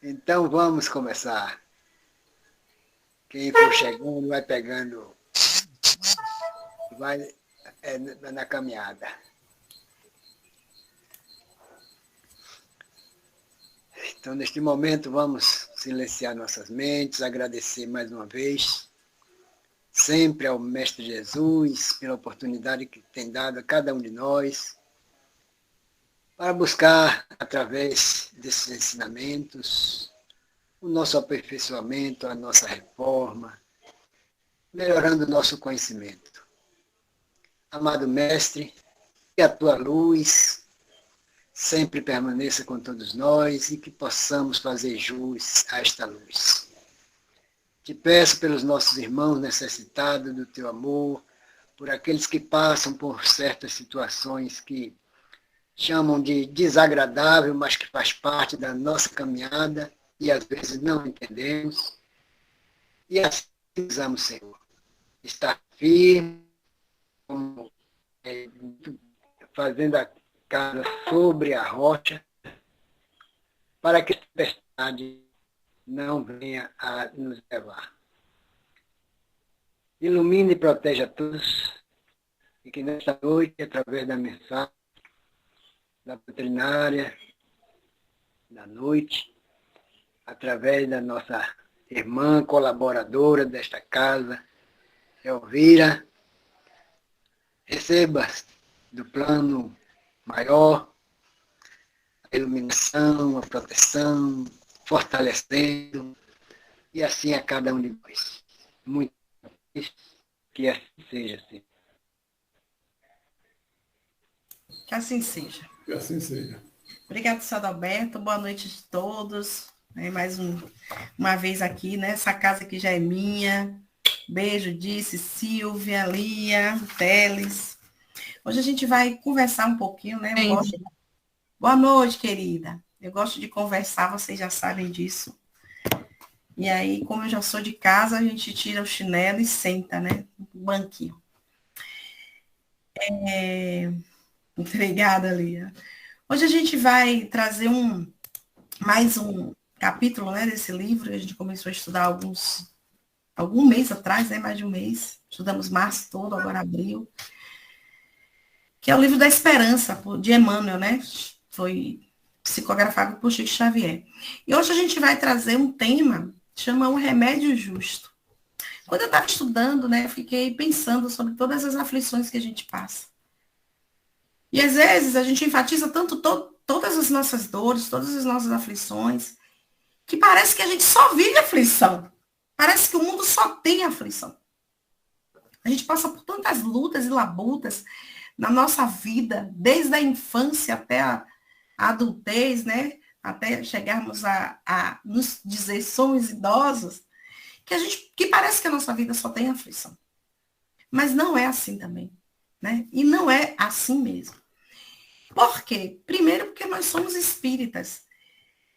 Então vamos começar. Quem for chegando vai pegando, vai na caminhada. Então, neste momento, vamos silenciar nossas mentes, agradecer mais uma vez, sempre ao Mestre Jesus, pela oportunidade que tem dado a cada um de nós, para buscar, através desses ensinamentos, o nosso aperfeiçoamento, a nossa reforma, melhorando o nosso conhecimento. Amado Mestre, que a tua luz sempre permaneça com todos nós e que possamos fazer jus a esta luz. Te peço pelos nossos irmãos necessitados do teu amor, por aqueles que passam por certas situações que chamam de desagradável, mas que faz parte da nossa caminhada e às vezes não entendemos. E assim precisamos, Senhor, estar firme, como, fazendo a casa sobre a rocha, para que a tempestade não venha a nos levar. Ilumine e proteja a todos, e que nesta noite, através da mensagem da doutrinária da noite, através da nossa irmã colaboradora desta casa, Elvira, receba do plano maior a iluminação, a proteção, fortalecendo, e assim a cada um de nós. Muito que assim seja, Senhor. Que assim seja. Que assim seja. Obrigado, Sr. Alberto. Boa noite a todos. Mais uma vez aqui, né? Essa casa aqui já é minha. Beijo, Disse, Silvia, Lia, Teles. Hoje a gente vai conversar um pouquinho, né? Boa noite, querida. Eu gosto de conversar, vocês já sabem disso. E aí, como eu já sou de casa, a gente tira o chinelo e senta, né? No banquinho. Obrigada, Lia. Hoje a gente vai trazer mais um capítulo, né, desse livro. A gente começou a estudar algum mês atrás, né, mais de um mês. Estudamos março todo, agora abril. Que é o livro da Esperança, de Emmanuel, né? Foi psicografado por Chico Xavier. E hoje a gente vai trazer um tema que chama O Remédio Justo. Quando eu estava estudando, né, eu fiquei pensando sobre todas as aflições que a gente passa. E às vezes a gente enfatiza tanto todas as nossas dores, todas as nossas aflições, que parece que a gente só vive aflição. Parece que o mundo só tem aflição. A gente passa por tantas lutas e labutas na nossa vida, desde a infância até a adultez, né? Até chegarmos a nos dizer somos idosos, que parece que a nossa vida só tem aflição. Mas não é assim também, né? E não é assim mesmo. Por quê? Primeiro, porque nós somos espíritas.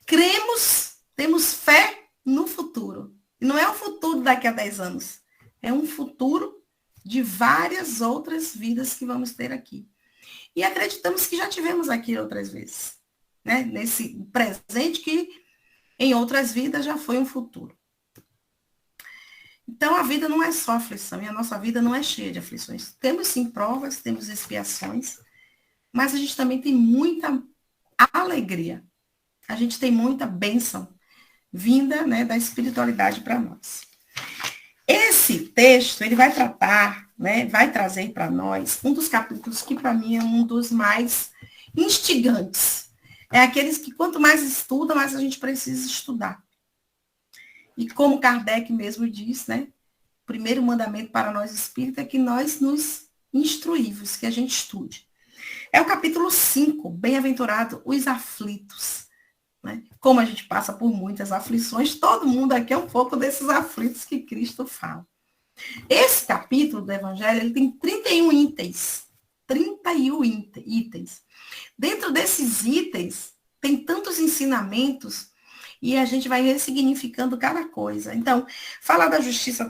Cremos, temos fé no futuro. E não é um futuro daqui a 10 anos. É um futuro de várias outras vidas que vamos ter aqui. E acreditamos que já tivemos aqui outras vezes. Né? Nesse presente que em outras vidas já foi um futuro. Então, a vida não é só aflição. E a nossa vida não é cheia de aflições. Temos, sim, provas, temos expiações. Mas a gente também tem muita alegria. A gente tem muita bênção vinda, né, da espiritualidade para nós. Esse texto, ele vai tratar, né, vai trazer para nós um dos capítulos que para mim é um dos mais instigantes. É aqueles que quanto mais estuda, mais a gente precisa estudar. E como Kardec mesmo diz, né, o primeiro mandamento para nós espíritas é que nós nos instruímos, que a gente estude. É o capítulo 5, bem-aventurado os aflitos. Né? Como a gente passa por muitas aflições, todo mundo aqui é um pouco desses aflitos que Cristo fala. Esse capítulo do Evangelho, ele tem 31 itens. 31 itens. Dentro desses itens, tem tantos ensinamentos e a gente vai ressignificando cada coisa. Então, fala da justiça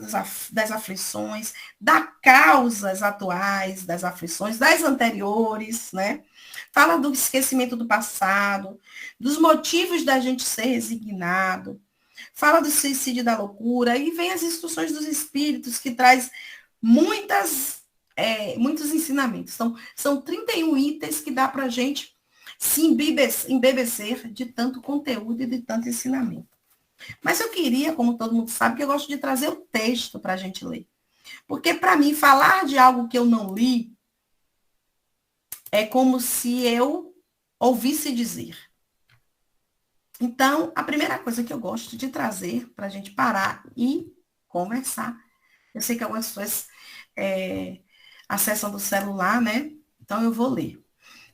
das aflições, das causas atuais das aflições, das anteriores, né? Fala do esquecimento do passado, dos motivos da gente ser resignado. Fala do suicídio da loucura. E vem as instruções dos espíritos, que traz muitos ensinamentos. São 31 itens que dá para a gente se embebecer de tanto conteúdo e de tanto ensinamento. Mas eu queria, como todo mundo sabe, que eu gosto de trazer o texto para a gente ler. Porque, para mim, falar de algo que eu não li é como se eu ouvisse dizer. Então, a primeira coisa que eu gosto de trazer para a gente parar e conversar. Eu sei que algumas pessoas acessam do celular, né? Então, eu vou ler.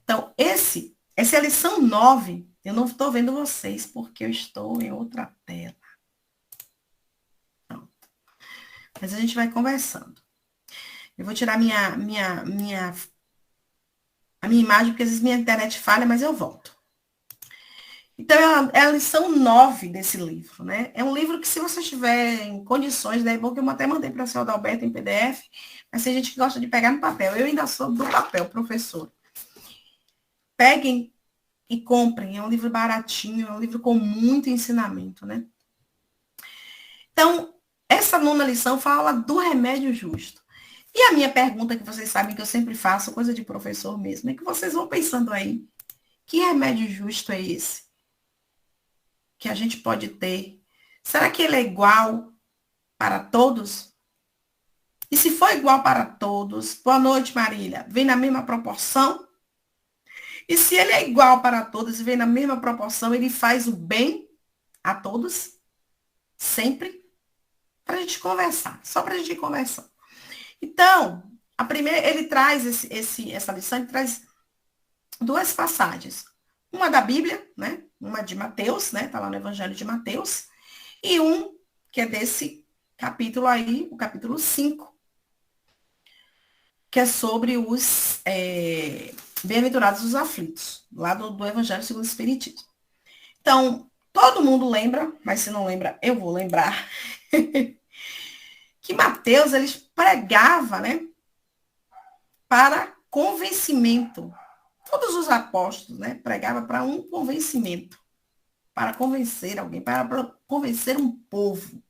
Então, essa é a lição 9. Eu não estou vendo vocês porque eu estou em outra tela. Pronto. Mas a gente vai conversando. Eu vou tirar a minha imagem, porque às vezes minha internet falha, mas eu volto. Então, é a lição 9 desse livro, né? É um livro que, se você tiver em condições, né, é bom que eu até mandei para o senhor Adalberto em PDF, mas tem gente que gosta de pegar no papel. Eu ainda sou do papel, professor. Peguem e comprem. É um livro baratinho, é um livro com muito ensinamento, né? Então, essa 9ª lição fala do remédio justo. E a minha pergunta, que vocês sabem que eu sempre faço, coisa de professor mesmo, é que vocês vão pensando aí, que remédio justo é esse que a gente pode ter? Será que ele é igual para todos? E se for igual para todos, boa noite, Marília, vem na mesma proporção? E se ele é igual para todos e vem na mesma proporção, ele faz o bem a todos? Sempre? Para a gente conversar, só para a gente conversar. Então, a primeira, ele traz essa lição, ele traz 2 passagens. Uma da Bíblia, né? Uma de Mateus, né? Está lá no Evangelho de Mateus. E um que é desse capítulo aí, o capítulo 5, que é sobre os bem-aventurados os aflitos, lá do Evangelho segundo o Espiritismo. Então, todo mundo lembra, mas se não lembra, eu vou lembrar, que Mateus, eles pregava, né? Para convencimento. Todos os apóstolos, né, pregavam para um convencimento, para convencer alguém, para convencer um povo.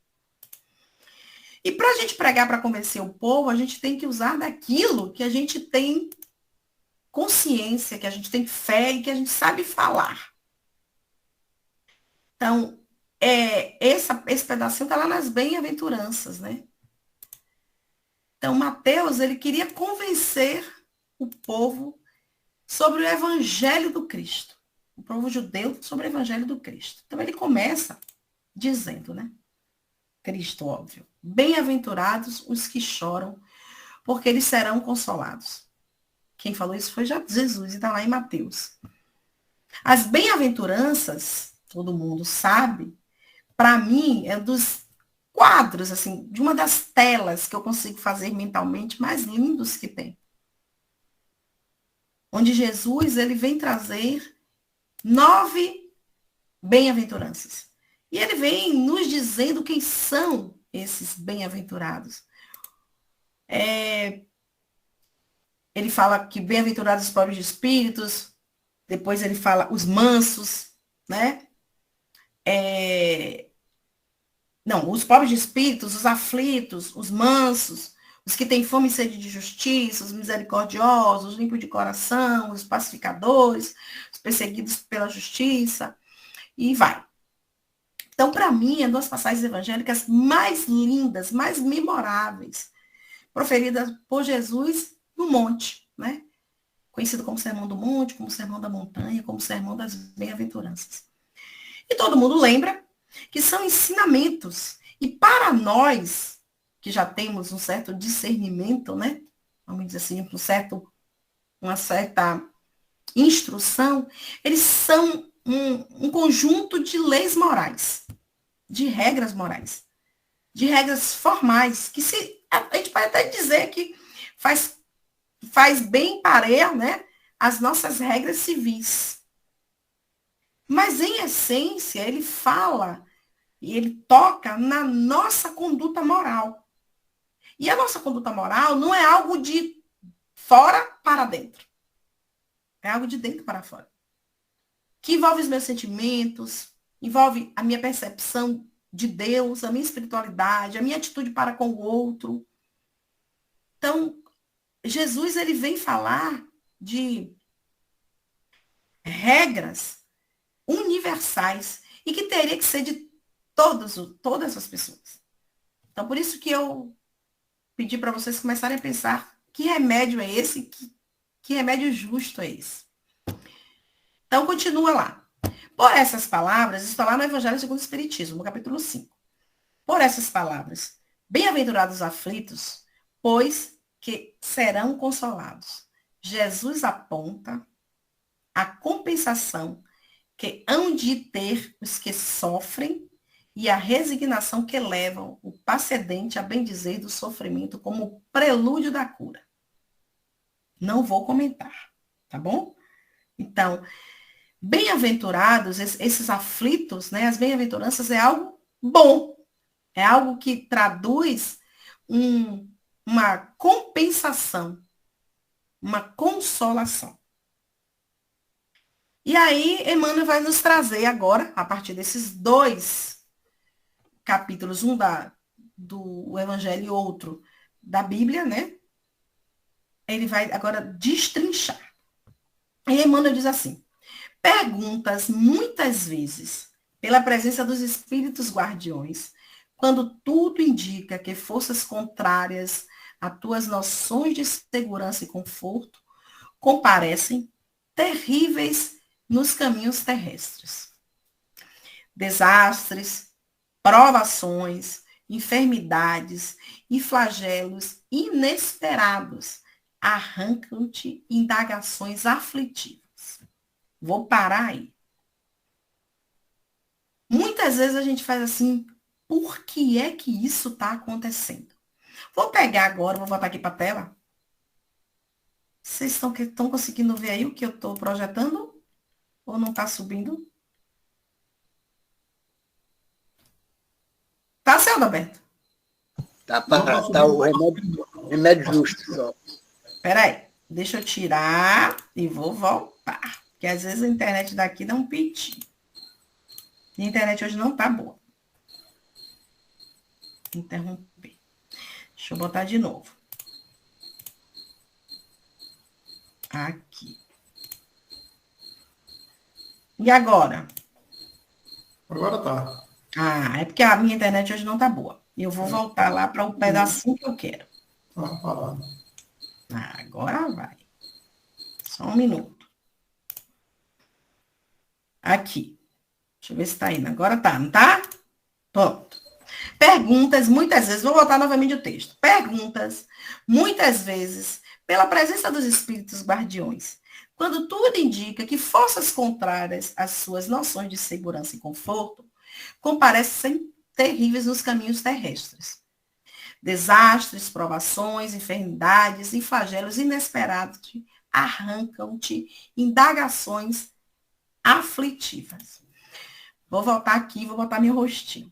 E para a gente pregar para convencer o povo, a gente tem que usar daquilo que a gente tem consciência, que a gente tem fé e que a gente sabe falar. Então, esse pedacinho está lá nas bem-aventuranças, né? Então, Mateus, ele queria convencer o povo sobre o evangelho do Cristo. O povo judeu sobre o evangelho do Cristo. Então, ele começa dizendo, né? Cristo, óbvio. Bem-aventurados os que choram, porque eles serão consolados. Quem falou isso foi Jesus, e está lá em Mateus. As bem-aventuranças, todo mundo sabe, para mim, é dos quadros, assim, de uma das telas que eu consigo fazer mentalmente mais lindos que tem. Onde Jesus, ele vem trazer 9 bem-aventuranças. E ele vem nos dizendo quem são esses bem-aventurados. Ele fala que bem-aventurados os pobres de espíritos, depois ele fala os mansos, né? Não, os pobres de espíritos, os aflitos, os mansos, os que têm fome e sede de justiça, os misericordiosos, os limpos de coração, os pacificadores, os perseguidos pela justiça, e vai. Então, para mim, é 2 passagens evangélicas mais lindas, mais memoráveis, proferidas por Jesus no monte, né? Conhecido como Sermão do Monte, como Sermão da Montanha, como Sermão das Bem-aventuranças. E todo mundo lembra que são ensinamentos. E para nós, que já temos um certo discernimento, né? Vamos dizer assim, uma certa instrução, eles são um conjunto de leis morais, de regras morais, de regras formais, que a gente pode até dizer que faz bem parear, né, as nossas regras civis. Mas, em essência, ele fala e ele toca na nossa conduta moral. E a nossa conduta moral não é algo de fora para dentro. É algo de dentro para fora. Que envolve os meus sentimentos, envolve a minha percepção de Deus, a minha espiritualidade, a minha atitude para com o outro. Então, Jesus, ele vem falar de regras universais e que teria que ser de todas as pessoas. Então, por isso que eu pedi para vocês começarem a pensar que remédio é esse, que remédio justo é esse. Então, continua lá. Por essas palavras, está lá no Evangelho segundo o Espiritismo, no capítulo 5. Por essas palavras, bem-aventurados os aflitos, pois que serão consolados. Jesus aponta a compensação que hão de ter os que sofrem e a resignação que levam o paciente a bem dizer do sofrimento como prelúdio da cura. Não vou comentar, tá bom? Então, bem-aventurados, esses aflitos, né, as bem-aventuranças é algo bom, é algo que traduz uma compensação, uma consolação. E aí, Emmanuel vai nos trazer agora, a partir desses 2 capítulos, um do Evangelho e outro da Bíblia, né? Ele vai agora destrinchar. E Emmanuel diz assim: perguntas muitas vezes, pela presença dos espíritos guardiões, quando tudo indica que forças contrárias a tuas noções de segurança e conforto comparecem terríveis nos caminhos terrestres. Desastres, provações, enfermidades e flagelos inesperados arrancam-te indagações aflitivas. Vou parar aí. Muitas vezes a gente faz assim, por que é que isso está acontecendo? Vou pegar agora, vou voltar aqui para a tela. Vocês estão conseguindo ver aí o que eu estou projetando? Ou não está subindo? Tá, seu Adalberto? Tá o remédio justo só. Peraí, deixa eu tirar e vou voltar. Porque às vezes a internet daqui dá um piti. A internet hoje não tá boa. Interromper. Deixa eu botar de novo. Aqui. E agora? Agora tá. Ah, é porque a minha internet hoje não tá boa. Eu vou voltar lá para o pedacinho que eu quero. Tá parado. Ah, agora vai. Só um minuto. Aqui. Deixa eu ver se tá indo. Agora tá, não tá? Pronto. Perguntas, muitas vezes, vou voltar novamente o texto. Perguntas, muitas vezes, pela presença dos espíritos guardiões, quando tudo indica que forças contrárias às suas noções de segurança e conforto comparecem terríveis nos caminhos terrestres. Desastres, provações, enfermidades e flagelos inesperados arrancam-te indagações aflitivas. Vou voltar aqui, vou botar meu rostinho.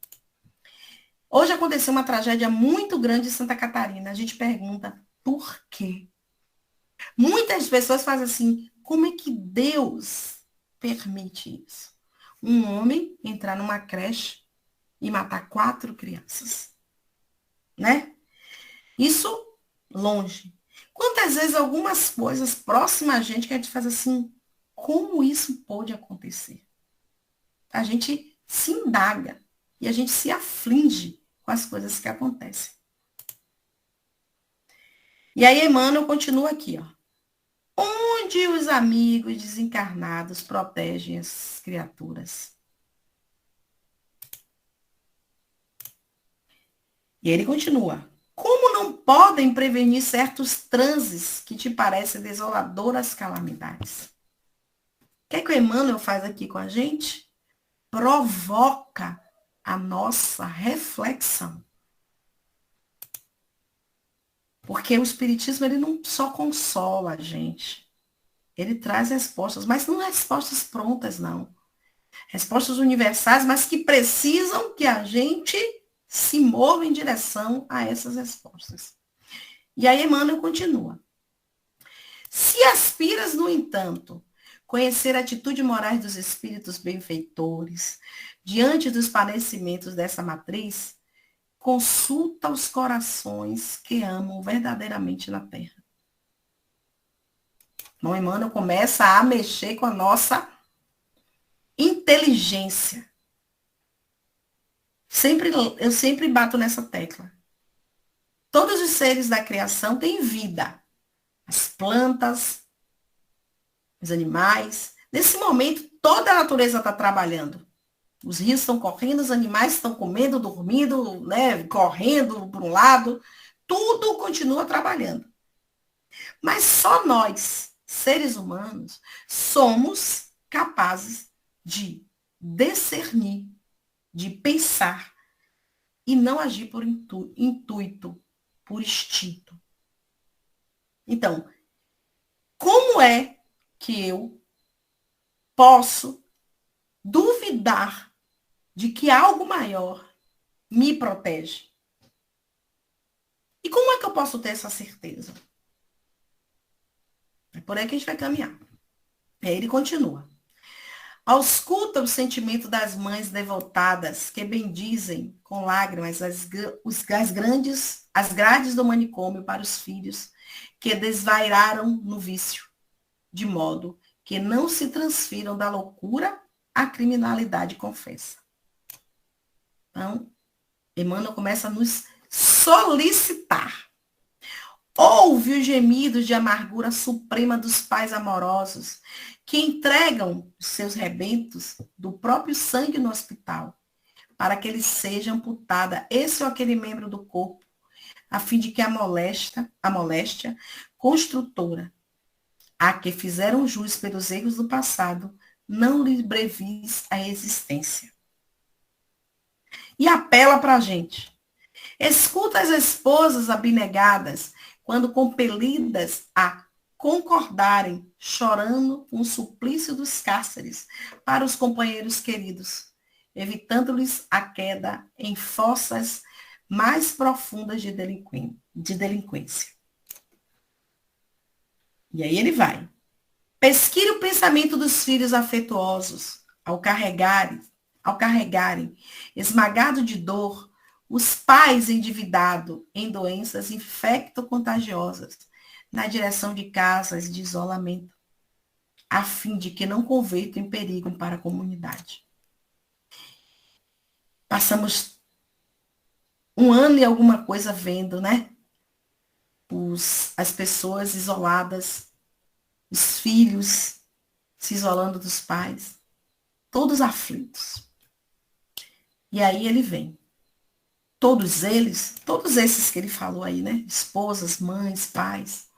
Hoje aconteceu uma tragédia muito grande em Santa Catarina. A gente pergunta, por quê? Muitas pessoas fazem assim, como é que Deus permite isso? Um homem entrar numa creche e matar 4 crianças. Né? Isso longe. Quantas vezes algumas coisas próximas a gente que a gente faz assim, como isso pode acontecer? A gente se indaga e a gente se aflige com as coisas que acontecem. E aí Emmanuel continua aqui, ó. Onde os amigos desencarnados protegem as criaturas? E ele continua. Como não podem prevenir certos transes que te parecem desoladoras calamidades? O que é que o Emmanuel faz aqui com a gente? Provoca a nossa reflexão. Porque o Espiritismo, ele não só consola a gente. Ele traz respostas, mas não respostas prontas, não. Respostas universais, mas que precisam que a gente se mova em direção a essas respostas. E aí Emmanuel continua. Se aspiras, no entanto, conhecer a atitude morais dos espíritos benfeitores, diante dos padecimentos dessa matriz, consulta os corações que amam verdadeiramente na terra. Então, Emmanuel começa a mexer com a nossa inteligência. Eu sempre bato nessa tecla. Todos os seres da criação têm vida. As plantas, os animais. Nesse momento, toda a natureza está trabalhando. Os rios estão correndo, os animais estão comendo, dormindo, né, correndo por um lado. Tudo continua trabalhando. Mas só nós, seres humanos, somos capazes de discernir, de pensar e não agir por intuito, por instinto. Então, como é que eu posso duvidar de que algo maior me protege? E como é que eu posso ter essa certeza? É por aí que a gente vai caminhar. Aí ele continua. Ausculta o sentimento das mães devotadas que bendizem com lágrimas as grades do manicômio para os filhos que desvairaram no vício, de modo que não se transfiram da loucura à criminalidade confessa. Então, Emmanuel começa a nos solicitar. Ouve os gemidos de amargura suprema dos pais amorosos que entregam os seus rebentos do próprio sangue no hospital para que lhes seja amputada esse ou aquele membro do corpo, a fim de que a moléstia construtora a que fizeram jus pelos erros do passado não lhe brevis a existência. E apela para a gente. Escuta as esposas abnegadas quando compelidas a concordarem, chorando com o suplício dos cárceres para os companheiros queridos, evitando-lhes a queda em fossas mais profundas de delinquência. E aí ele vai. Pesquire o pensamento dos filhos afetuosos ao carregarem, esmagado de dor, os pais endividados em doenças infecto-contagiosas, na direção de casas de isolamento, a fim de que não convertam em perigo para a comunidade. Passamos um ano e alguma coisa vendo, né? As pessoas isoladas, os filhos se isolando dos pais, todos aflitos. E aí ele vem. Todos esses que ele falou aí, né? Esposas, mães, pais,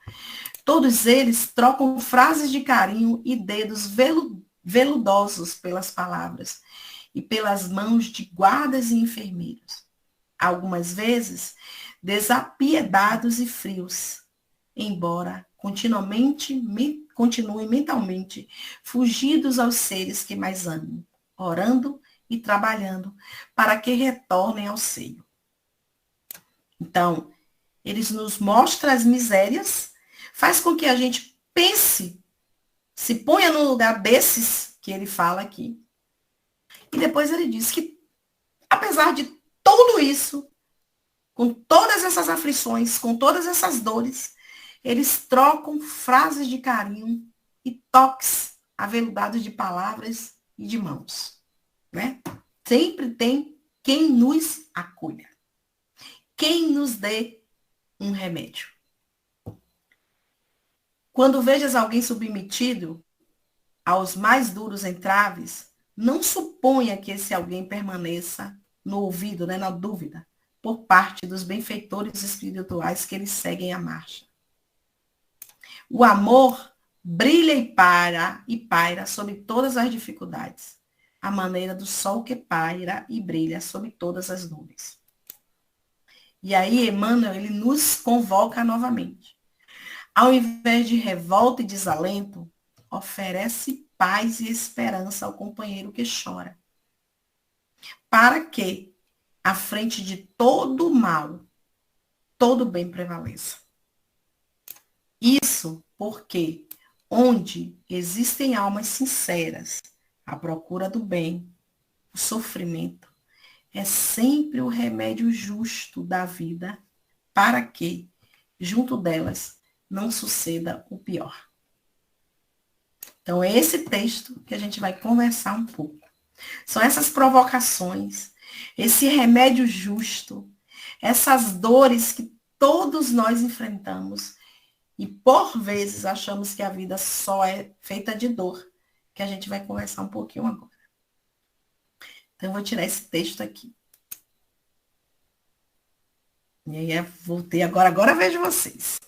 todos eles trocam frases de carinho e dedos veludosos pelas palavras e pelas mãos de guardas e enfermeiros. Algumas vezes, desapiedados e frios, embora continuem mentalmente fugidos aos seres que mais amam, orando e trabalhando para que retornem ao seio. Então, eles nos mostram as misérias, faz com que a gente pense, se ponha no lugar desses que ele fala aqui. E depois ele diz que, apesar de tudo isso, com todas essas aflições, com todas essas dores, eles trocam frases de carinho e toques aveludados de palavras e de mãos, né? Sempre tem quem nos acolha, quem nos dê um remédio. Quando vejas alguém submetido aos mais duros entraves, não suponha que esse alguém permaneça no ouvido, né, na dúvida, por parte dos benfeitores espirituais que eles seguem a marcha. O amor brilha e paira sobre todas as dificuldades, à maneira do sol que paira e brilha sobre todas as nuvens. E aí, Emmanuel, ele nos convoca novamente. Ao invés de revolta e desalento, oferece paz e esperança ao companheiro que chora. Para que, à frente de todo o mal, todo bem prevaleça. Isso porque onde existem almas sinceras, à procura do bem, o sofrimento é sempre o remédio justo da vida para que, junto delas, não suceda o pior. Então, é esse texto que a gente vai conversar um pouco. São essas provocações, esse remédio justo, essas dores que todos nós enfrentamos e, por vezes, achamos que a vida só é feita de dor, que a gente vai conversar um pouquinho agora. Então, eu vou tirar esse texto aqui. E aí, eu voltei agora vejo vocês.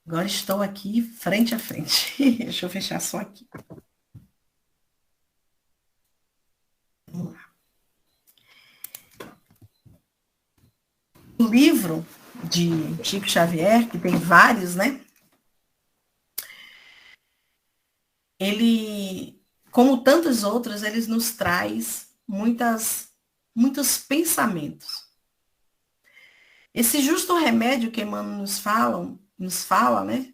Agora estou aqui, frente a frente. Deixa eu fechar só aqui. Vamos lá. O livro de Chico Xavier, que tem vários, né? Ele, como tantos outros, ele nos traz muitos pensamentos. Esse justo remédio que Emmanuel nos fala, né?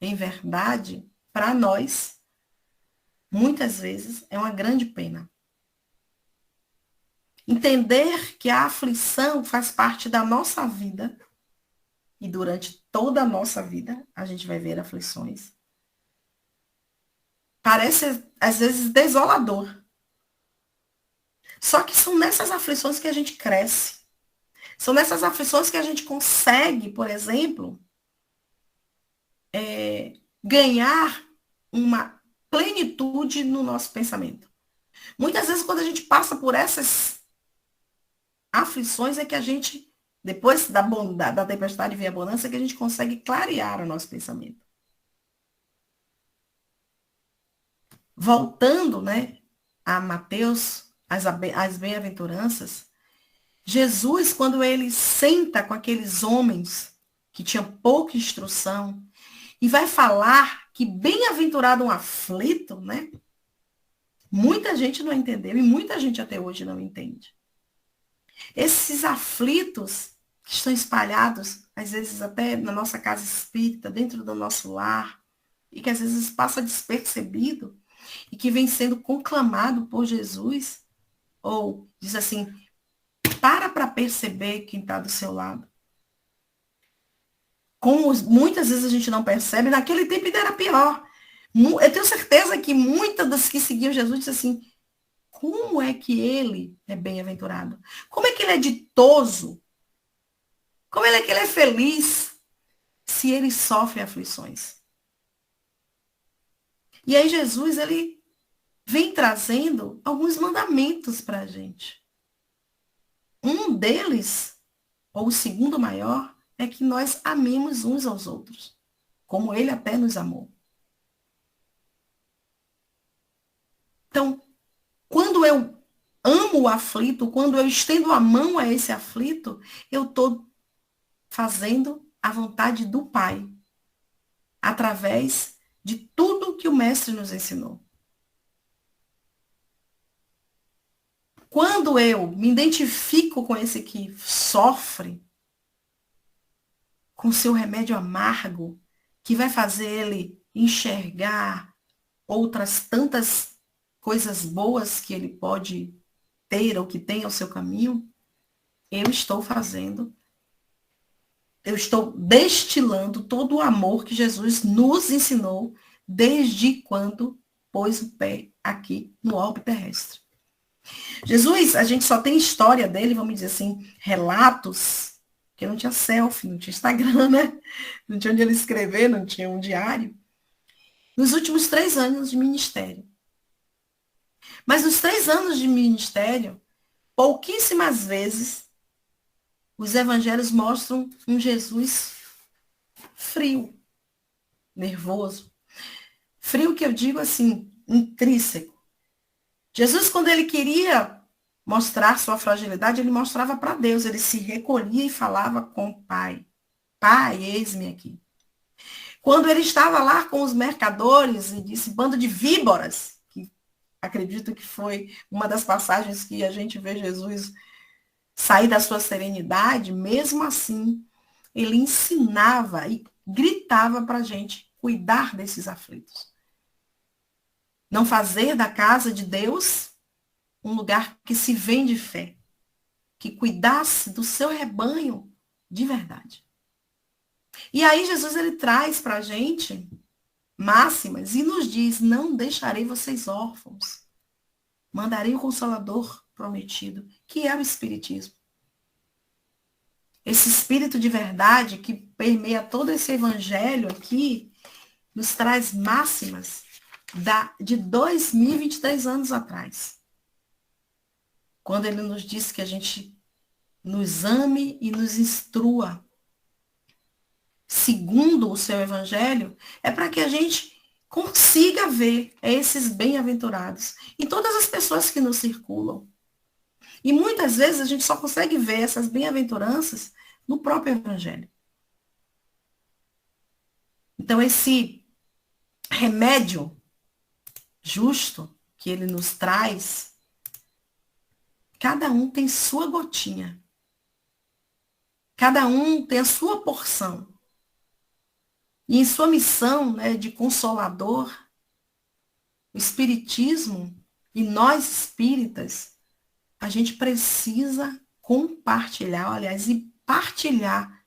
Em verdade, para nós, muitas vezes, é uma grande pena. Entender que a aflição faz parte da nossa vida, e durante toda a nossa vida, a gente vai ver aflições. Parece, às vezes, desolador. Só que são nessas aflições que a gente cresce. São nessas aflições que a gente consegue, por exemplo, ganhar uma plenitude no nosso pensamento. Muitas vezes, quando a gente passa por essas aflições, é que a gente, depois da tempestade vem a bonança, é que a gente consegue clarear o nosso pensamento. Voltando, né, a Mateus, as bem-aventuranças, Jesus, quando ele senta com aqueles homens que tinham pouca instrução, e vai falar que bem-aventurado um aflito, né? Muita gente não entendeu, e muita gente até hoje não entende. Esses aflitos que estão espalhados, às vezes até na nossa casa espírita, dentro do nosso lar, e que às vezes passa despercebido, e que vem sendo conclamado por Jesus, ou diz assim, para perceber quem está do seu lado. Como muitas vezes a gente não percebe, naquele tempo ainda era pior. Eu tenho certeza que muitas das que seguiam Jesus disseram assim, como é que ele é bem-aventurado? Como é que ele é ditoso? Como é que ele é feliz se ele sofre aflições? E aí Jesus, ele vem trazendo alguns mandamentos para a gente. Um deles, ou o segundo maior, é que nós amemos uns aos outros, como ele até nos amou. Então, quando eu amo o aflito, quando eu estendo a mão a esse aflito, eu estou fazendo a vontade do Pai, através de tudo que o Mestre nos ensinou. Quando eu me identifico com esse que sofre, com seu remédio amargo, que vai fazer ele enxergar outras tantas coisas boas que ele pode ter ou que tem ao seu caminho, eu estou destilando todo o amor que Jesus nos ensinou desde quando pôs o pé aqui no orbe terrestre. Jesus, a gente só tem história dele, vamos dizer assim, relatos, porque não tinha selfie, não tinha Instagram, né? Não tinha onde ele escrever, não tinha um diário. Nos últimos 3 anos de ministério. Mas nos 3 anos de ministério, pouquíssimas vezes, os evangelhos mostram um Jesus frio, nervoso. Frio que eu digo assim, intrínseco. Jesus, quando ele queria mostrar sua fragilidade, ele mostrava para Deus, ele se recolhia e falava com o Pai. Pai, eis-me aqui. Quando ele estava lá com os mercadores e disse, bando de víboras, que acredito que foi uma das passagens que a gente vê Jesus sair da sua serenidade, mesmo assim, ele ensinava, e gritava para a gente cuidar desses aflitos. Não fazer da casa de Deus um lugar que se vende fé, que cuidasse do seu rebanho de verdade. E aí Jesus ele traz para a gente máximas e nos diz, não deixarei vocês órfãos, mandarei o Consolador prometido, que é o Espiritismo. Esse Espírito de verdade que permeia todo esse evangelho aqui, nos traz máximas de 2023 anos atrás. Quando ele nos disse que a gente nos ame e nos instrua segundo o seu evangelho, é para que a gente consiga ver esses bem-aventurados em todas as pessoas que nos circulam. E muitas vezes a gente só consegue ver essas bem-aventuranças no próprio evangelho. Então, esse remédio justo que ele nos traz, cada um tem sua gotinha. Cada um tem a sua porção. E em sua missão, né, de consolador, o Espiritismo e nós espíritas, a gente precisa compartilhar, aliás, e partilhar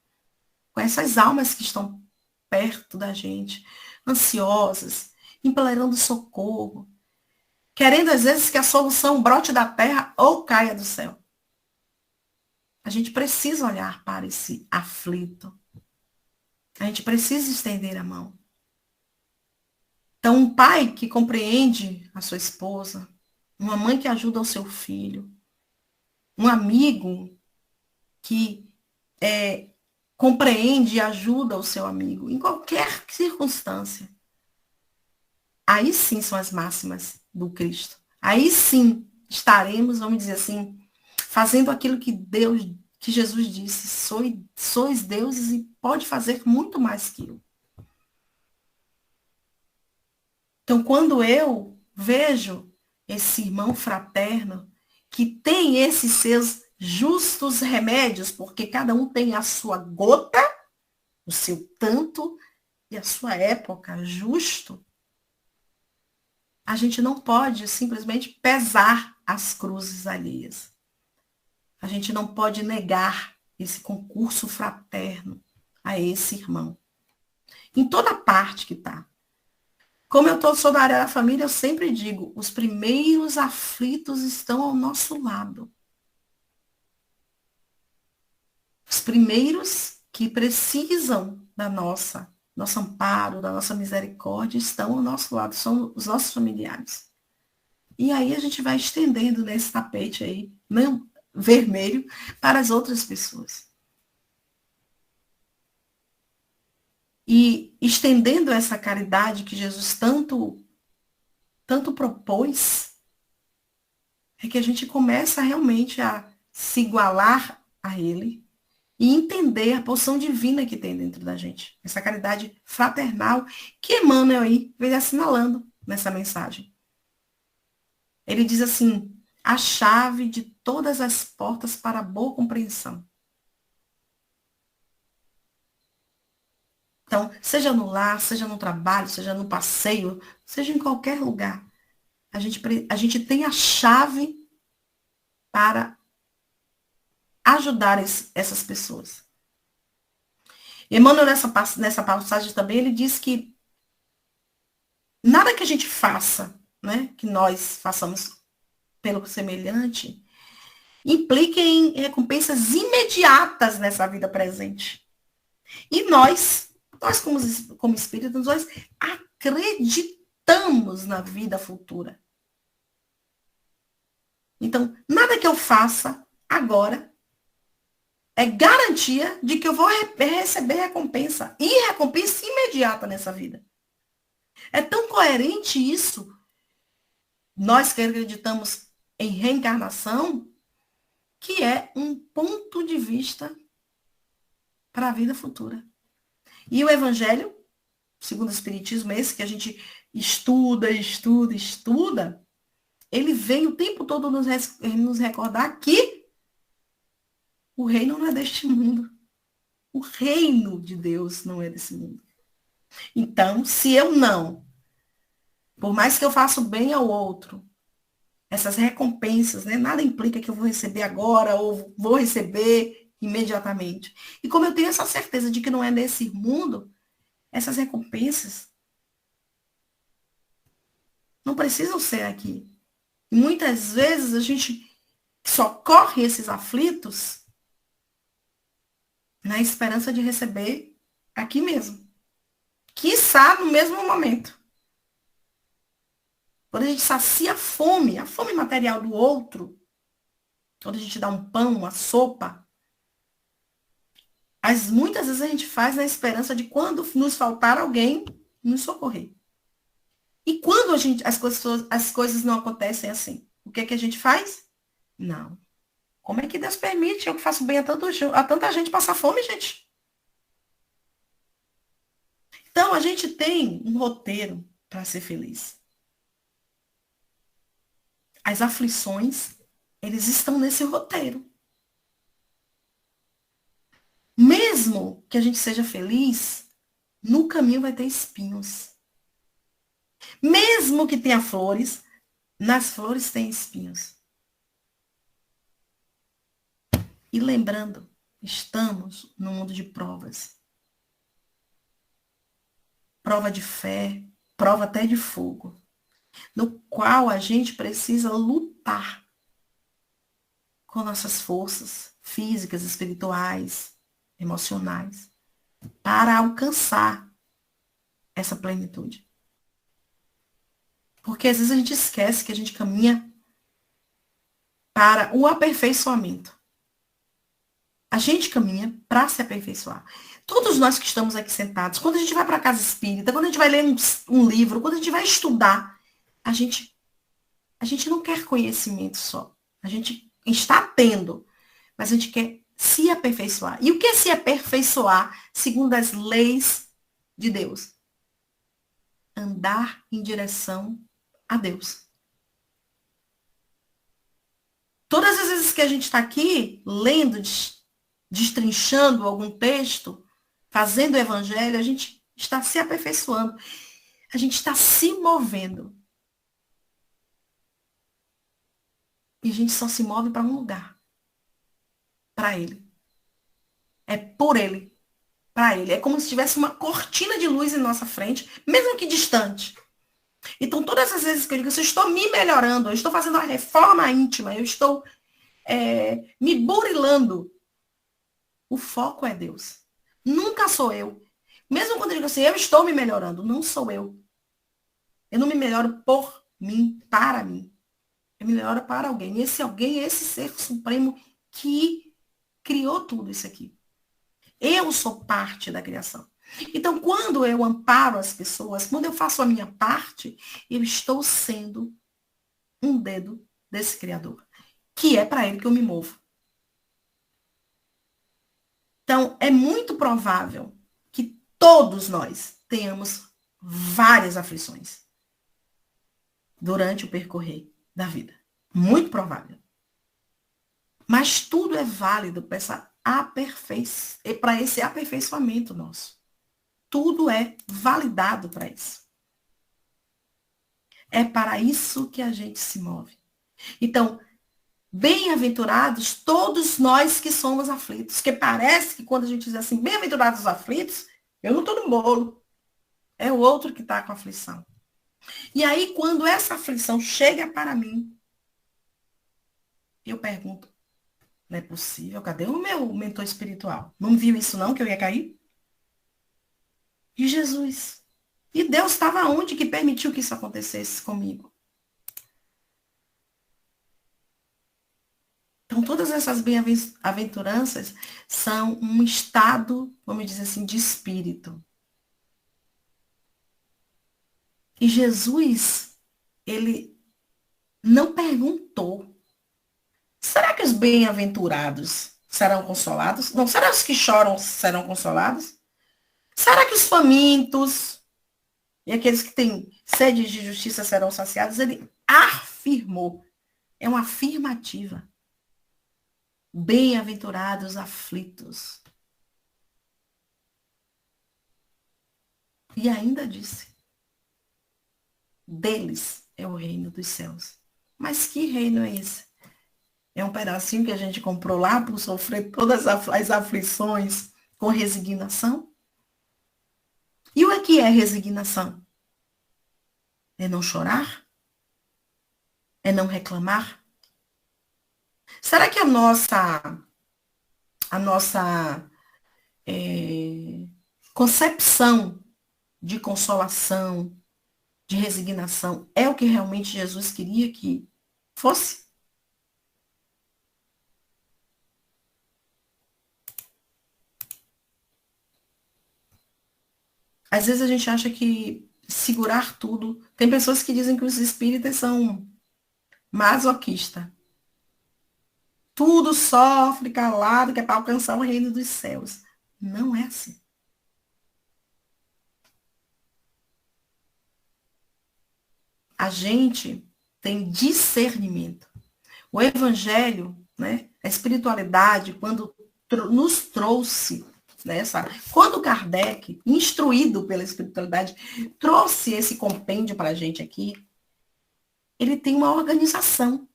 com essas almas que estão perto da gente, ansiosas, implorando socorro, querendo às vezes que a solução brote da terra ou caia do céu. A gente precisa olhar para esse aflito. A gente precisa estender a mão. Então, um pai que compreende a sua esposa, uma mãe que ajuda o seu filho, um amigo que compreende e ajuda o seu amigo, em qualquer circunstância. Aí sim são as máximas do Cristo. Aí sim estaremos, vamos dizer assim, fazendo aquilo que Jesus disse, sois deuses e pode fazer muito mais que eu. Então, quando eu vejo esse irmão fraterno que tem esses seus justos remédios, porque cada um tem a sua gota, o seu tanto e a sua época justo, a gente não pode simplesmente pesar as cruzes alheias. A gente não pode negar esse concurso fraterno a esse irmão. Em toda parte que está. Como eu sou da área da família, eu sempre digo, os primeiros aflitos estão ao nosso lado. Os primeiros que precisam da nosso amparo, da nossa misericórdia, estão ao nosso lado, são os nossos familiares. E aí a gente vai estendendo nesse tapete aí, vermelho, para as outras pessoas. E estendendo essa caridade que Jesus tanto propôs, é que a gente começa realmente a se igualar a ele e entender a porção divina que tem dentro da gente. Essa caridade fraternal que Emmanuel aí vem assinalando nessa mensagem. Ele diz assim, a chave de todas as portas para a boa compreensão. Então, seja no lar, seja no trabalho, seja no passeio, seja em qualquer lugar, a gente tem a chave para ajudar essas pessoas. Emmanuel, nessa passagem também, ele diz que nada que a gente faça, né, que nós façamos pelo semelhante, implica em recompensas imediatas nessa vida presente. E nós como espíritos, nós acreditamos na vida futura. Então, nada que eu faça agora é garantia de que eu vou receber recompensa. E recompensa imediata nessa vida. É tão coerente isso, nós que acreditamos em reencarnação, que é um ponto de vista para a vida futura. E o Evangelho, segundo o Espiritismo, esse que a gente estuda, ele vem o tempo todo nos recordar que o reino não é deste mundo. O reino de Deus não é desse mundo. Então, se eu não, por mais que eu faça o bem ao outro, essas recompensas, né, nada implica que eu vou receber agora ou vou receber imediatamente. E como eu tenho essa certeza de que não é nesse mundo, essas recompensas não precisam ser aqui. E muitas vezes a gente socorre esses aflitos na esperança de receber aqui mesmo. Quiçá no mesmo momento. Quando a gente sacia a fome material do outro, quando a gente dá um pão, uma sopa, muitas vezes a gente faz na esperança de quando nos faltar alguém, nos socorrer. E quando as coisas não acontecem assim, o que é que a gente faz? Não. Como é que Deus permite? Eu que faço bem a tanta gente passar fome, gente. Então, a gente tem um roteiro para ser feliz. As aflições, eles estão nesse roteiro. Mesmo que a gente seja feliz, no caminho vai ter espinhos. Mesmo que tenha flores, nas flores tem espinhos. E lembrando, estamos no mundo de provas. Prova de fé, prova até de fogo, no qual a gente precisa lutar com nossas forças físicas, espirituais, emocionais, para alcançar essa plenitude. Porque às vezes a gente esquece que a gente caminha para o aperfeiçoamento. A gente caminha para se aperfeiçoar. Todos nós que estamos aqui sentados, quando a gente vai para a casa espírita, quando a gente vai ler um livro, quando a gente vai estudar, a gente não quer conhecimento só. A gente está tendo, mas a gente quer se aperfeiçoar. E o que é se aperfeiçoar segundo as leis de Deus? Andar em direção a Deus. Todas as vezes que a gente está aqui lendo, destrinchando algum texto, fazendo o evangelho, a gente está se aperfeiçoando. A gente está se movendo. E a gente só se move para um lugar. Para Ele. É por Ele. Para Ele. É como se tivesse uma cortina de luz em nossa frente, mesmo que distante. Então, todas as vezes que eu digo, eu estou me melhorando, eu estou fazendo uma reforma íntima, eu estou me burilando, o foco é Deus. Nunca sou eu. Mesmo quando eu digo assim, eu estou me melhorando, não sou eu. Eu não me melhoro por mim, para mim. Eu me melhoro para alguém. E esse alguém é esse ser supremo que criou tudo isso aqui. Eu sou parte da criação. Então, quando eu amparo as pessoas, quando eu faço a minha parte, eu estou sendo um dedo desse Criador, que é para ele que eu me movo. Então, é muito provável que todos nós tenhamos várias aflições durante o percorrer da vida. Muito provável. Mas tudo é válido para esse aperfeiçoamento nosso. Tudo é validado para isso. É para isso que a gente se move. Então, bem-aventurados todos nós que somos aflitos. Porque parece que quando a gente diz assim, bem-aventurados os aflitos, eu não estou no bolo. É o outro que está com aflição. E aí, quando essa aflição chega para mim, eu pergunto, não é possível, cadê o meu mentor espiritual? Não viu isso não, que eu ia cair? E Jesus. E Deus estava onde que permitiu que isso acontecesse comigo? Então, todas essas bem-aventuranças são um estado, vamos dizer assim, de espírito. E Jesus, ele não perguntou, será que os bem-aventurados serão consolados? Não, será que os que choram serão consolados? Será que os famintos e aqueles que têm sede de justiça serão saciados? Ele afirmou. É uma afirmativa. Bem-aventurados aflitos. E ainda disse, deles é o reino dos céus. Mas que reino é esse? É um pedacinho que a gente comprou lá por sofrer todas as aflições com resignação? E o que é resignação? É não chorar? É não reclamar? Será que a nossa concepção de consolação, de resignação, é o que realmente Jesus queria que fosse? Às vezes a gente acha que segurar tudo. Tem pessoas que dizem que os espíritas são masoquistas. Tudo sofre calado, que é para alcançar o reino dos céus. Não é assim. A gente tem discernimento. O evangelho, né, a espiritualidade, quando nos trouxe quando Kardec, instruído pela espiritualidade, trouxe esse compêndio para a gente aqui, ele tem uma organização,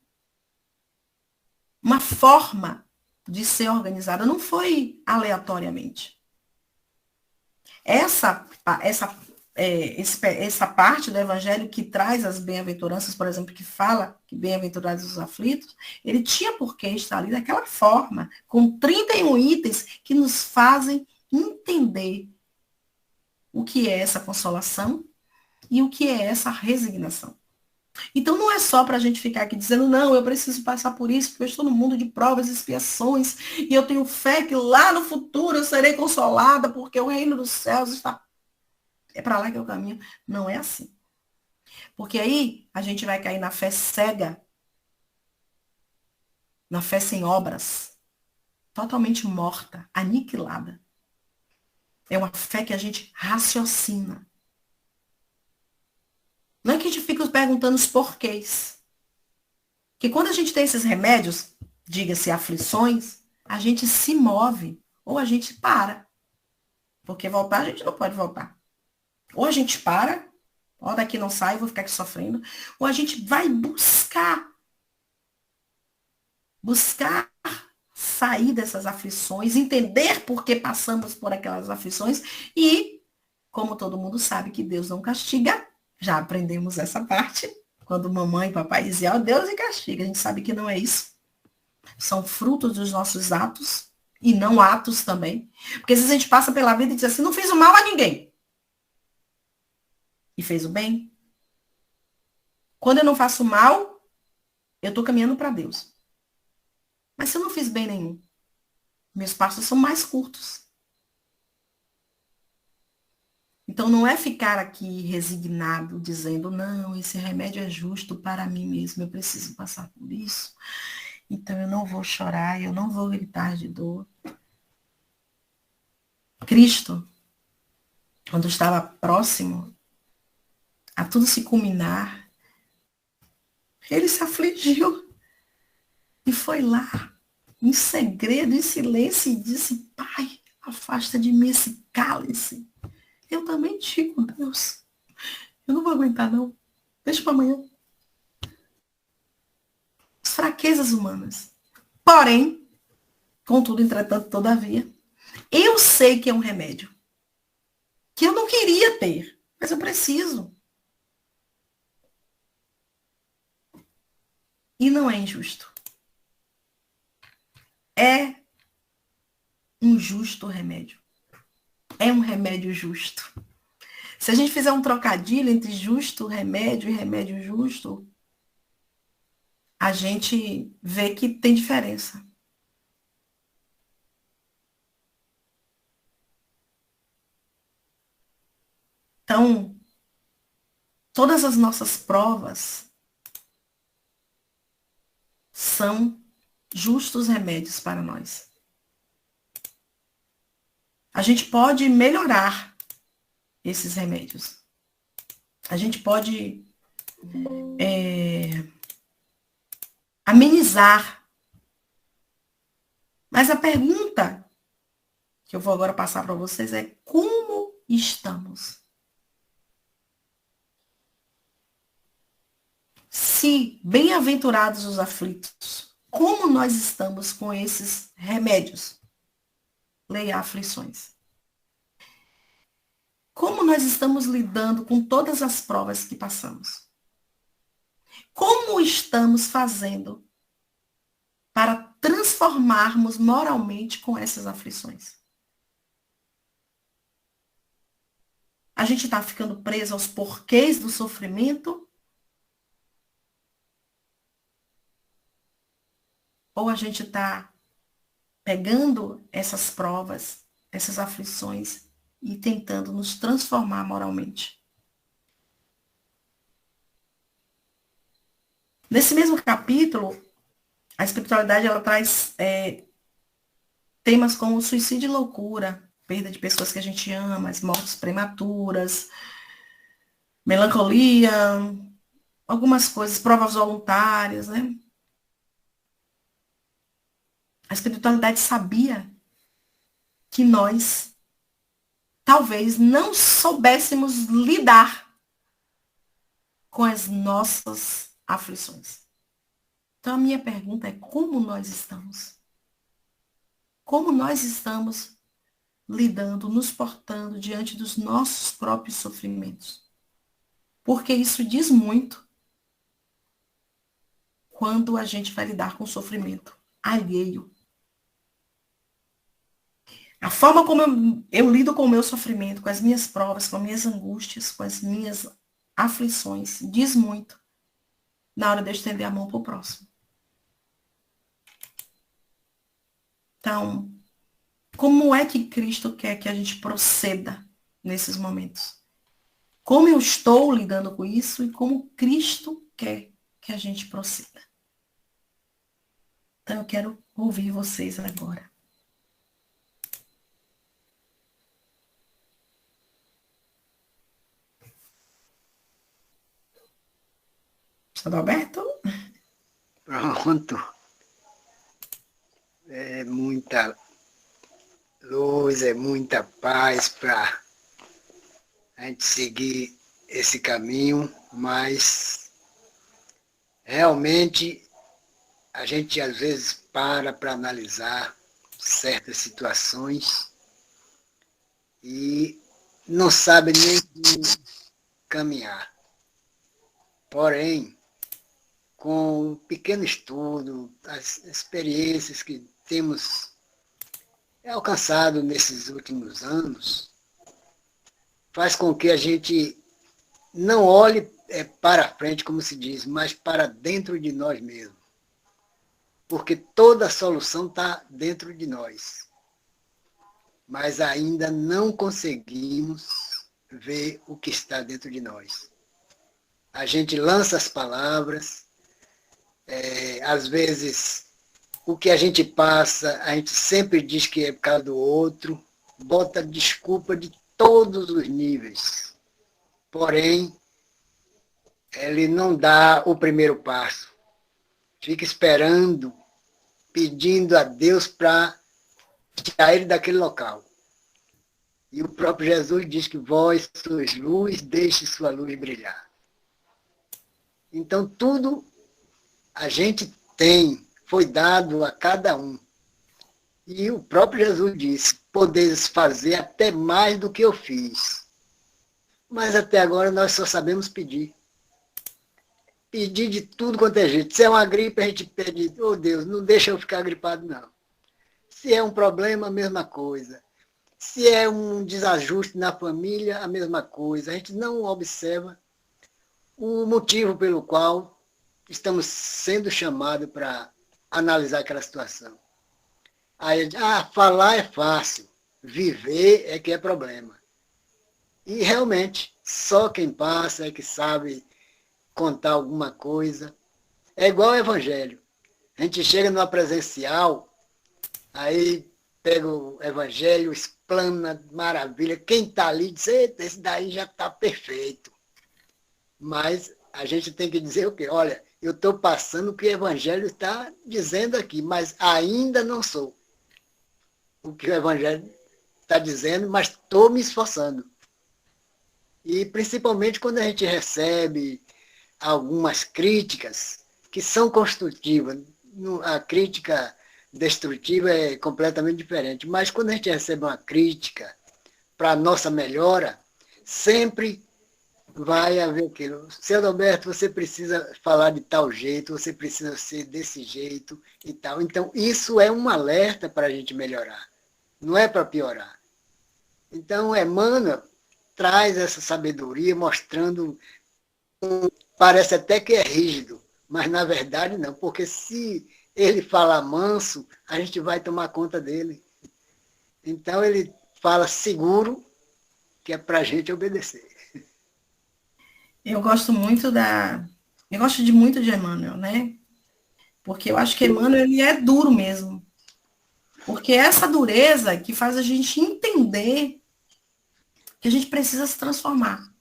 uma forma de ser organizada, não foi aleatoriamente. Essa parte do evangelho que traz as bem-aventuranças, por exemplo, que fala que bem-aventurados os aflitos, ele tinha por que estar ali daquela forma, com 31 itens que nos fazem entender o que é essa consolação e o que é essa resignação. Então não é só para a gente ficar aqui dizendo, não, eu preciso passar por isso, porque eu estou no mundo de provas e expiações, e eu tenho fé que lá no futuro eu serei consolada, porque o reino dos céus está... É para lá que eu caminho. Não é assim. Porque aí a gente vai cair na fé cega, na fé sem obras, totalmente morta, aniquilada. É uma fé que a gente raciocina. Não é que a gente fica perguntando os porquês. Que quando a gente tem esses remédios, diga-se aflições, a gente se move ou a gente para. Porque voltar a gente não pode voltar. Ou a gente para, ó, daqui não sai, vou ficar aqui sofrendo, ou a gente vai buscar sair dessas aflições, entender por que passamos por aquelas aflições e, como todo mundo sabe que Deus não castiga, já aprendemos essa parte, quando mamãe e papai diziam, ó, Deus e castiga, a gente sabe que não é isso. São frutos dos nossos atos e não atos também. Porque às vezes a gente passa pela vida e diz assim, não fiz o mal a ninguém. E fez o bem. Quando eu não faço mal, eu estou caminhando para Deus. Mas se eu não fiz bem nenhum, meus passos são mais curtos. Então não é ficar aqui resignado, dizendo, não, esse remédio é justo para mim mesmo, eu preciso passar por isso. Então eu não vou chorar, eu não vou gritar de dor. Cristo, quando estava próximo a tudo se culminar, ele se afligiu e foi lá, em segredo, em silêncio, e disse, Pai, afasta de mim esse cálice. Eu também digo, Deus, eu não vou aguentar, não. Deixa para amanhã. As fraquezas humanas. Porém, contudo, entretanto, todavia, eu sei que é um remédio. Que eu não queria ter, mas eu preciso. E não é injusto. É um justo remédio. É um remédio justo. Se a gente fizer um trocadilho entre justo remédio e remédio justo, a gente vê que tem diferença. Então, todas as nossas provas são justos remédios para nós. A gente pode melhorar esses remédios. A gente pode amenizar. Mas a pergunta que eu vou agora passar para vocês é como estamos? se bem-aventurados os aflitos, como nós estamos com esses remédios? Leia aflições. Como nós estamos lidando com todas as provas que passamos? Como estamos fazendo para transformarmos moralmente com essas aflições? A gente está ficando preso aos porquês do sofrimento? Ou a gente está pegando essas provas, essas aflições e tentando nos transformar moralmente? Nesse mesmo capítulo, a espiritualidade ela traz temas como suicídio e loucura, perda de pessoas que a gente ama, as mortes prematuras, melancolia, algumas coisas, provas voluntárias, né? A espiritualidade sabia que nós talvez não soubéssemos lidar com as nossas aflições. Então a minha pergunta é: como nós estamos? Como nós estamos lidando, nos portando diante dos nossos próprios sofrimentos? Porque isso diz muito quando a gente vai lidar com o sofrimento alheio. A forma como eu lido com o meu sofrimento, com as minhas provas, com as minhas angústias, com as minhas aflições, diz muito na hora de eu estender a mão para o próximo. Então, como é que Cristo quer que a gente proceda nesses momentos? Como eu estou lidando com isso e como Cristo quer que a gente proceda? Então, eu quero ouvir vocês agora. Adalberto? Pronto. É muita luz, é muita paz para a gente seguir esse caminho, mas realmente a gente às vezes para analisar certas situações e não sabe nem como caminhar. Porém, com um pequeno estudo, as experiências que temos alcançado nesses últimos anos, faz com que a gente não olhe para frente, como se diz, mas para dentro de nós mesmos. Porque toda a solução está dentro de nós. Mas ainda não conseguimos ver o que está dentro de nós. A gente lança as palavras, às vezes o que a gente passa, a gente sempre diz que é por causa do outro, bota desculpa de todos os níveis. Porém, ele não dá o primeiro passo. Fica esperando, pedindo a Deus para tirar ele daquele local. E o próprio Jesus diz que vós sois luz, deixe sua luz brilhar. Então, tudo a gente tem, foi dado a cada um. E o próprio Jesus disse, podeis fazer até mais do que eu fiz. Mas até agora nós só sabemos pedir. Pedir de tudo quanto é jeito. Se é uma gripe, a gente pede, oh Deus, não deixa eu ficar gripado, não. Se é um problema, a mesma coisa. Se é um desajuste na família, a mesma coisa. A gente não observa o motivo pelo qual estamos sendo chamados para analisar aquela situação. Aí, falar é fácil, viver é que é problema. E realmente, só quem passa é que sabe contar alguma coisa. É igual ao evangelho. A gente chega numa presencial, aí pega o evangelho, explana, maravilha. Quem está ali diz, eita, esse daí já está perfeito. Mas a gente tem que dizer o quê? Olha, eu estou passando o que o evangelho está dizendo aqui, mas ainda não sou o que o evangelho está dizendo, mas estou me esforçando. E principalmente quando a gente recebe algumas críticas que são construtivas. A crítica destrutiva é completamente diferente. Mas quando a gente recebe uma crítica para a nossa melhora, sempre vai haver aquilo. Seu Adalberto, você precisa falar de tal jeito, você precisa ser desse jeito e tal. Então, isso é um alerta para a gente melhorar, não é para piorar. Então, Emmanuel traz essa sabedoria mostrando, parece até que é rígido, mas na verdade não, porque se ele fala manso, a gente vai tomar conta dele. Então, ele fala seguro, que é para a gente obedecer. Eu gosto muito muito de Emmanuel, né? Porque eu acho que Emmanuel, ele é duro mesmo. Porque é essa dureza que faz a gente entender que a gente precisa se transformar.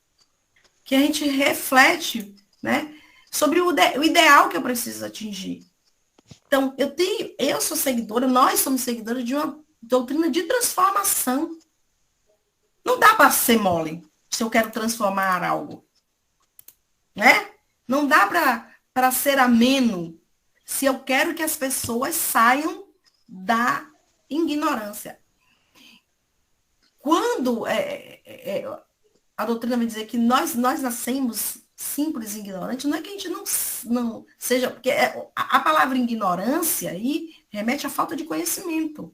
Que a gente reflete, né, sobre o ideal que eu preciso atingir. Então, eu sou seguidora, nós somos seguidores de uma doutrina de transformação. Não dá para ser mole se eu quero transformar algo. Né? Não dá para ser ameno se eu quero que as pessoas saiam da ignorância. Quando a doutrina vai dizer que nós nascemos simples e ignorantes, não é que a gente não seja, porque a palavra ignorância aí remete à falta de conhecimento.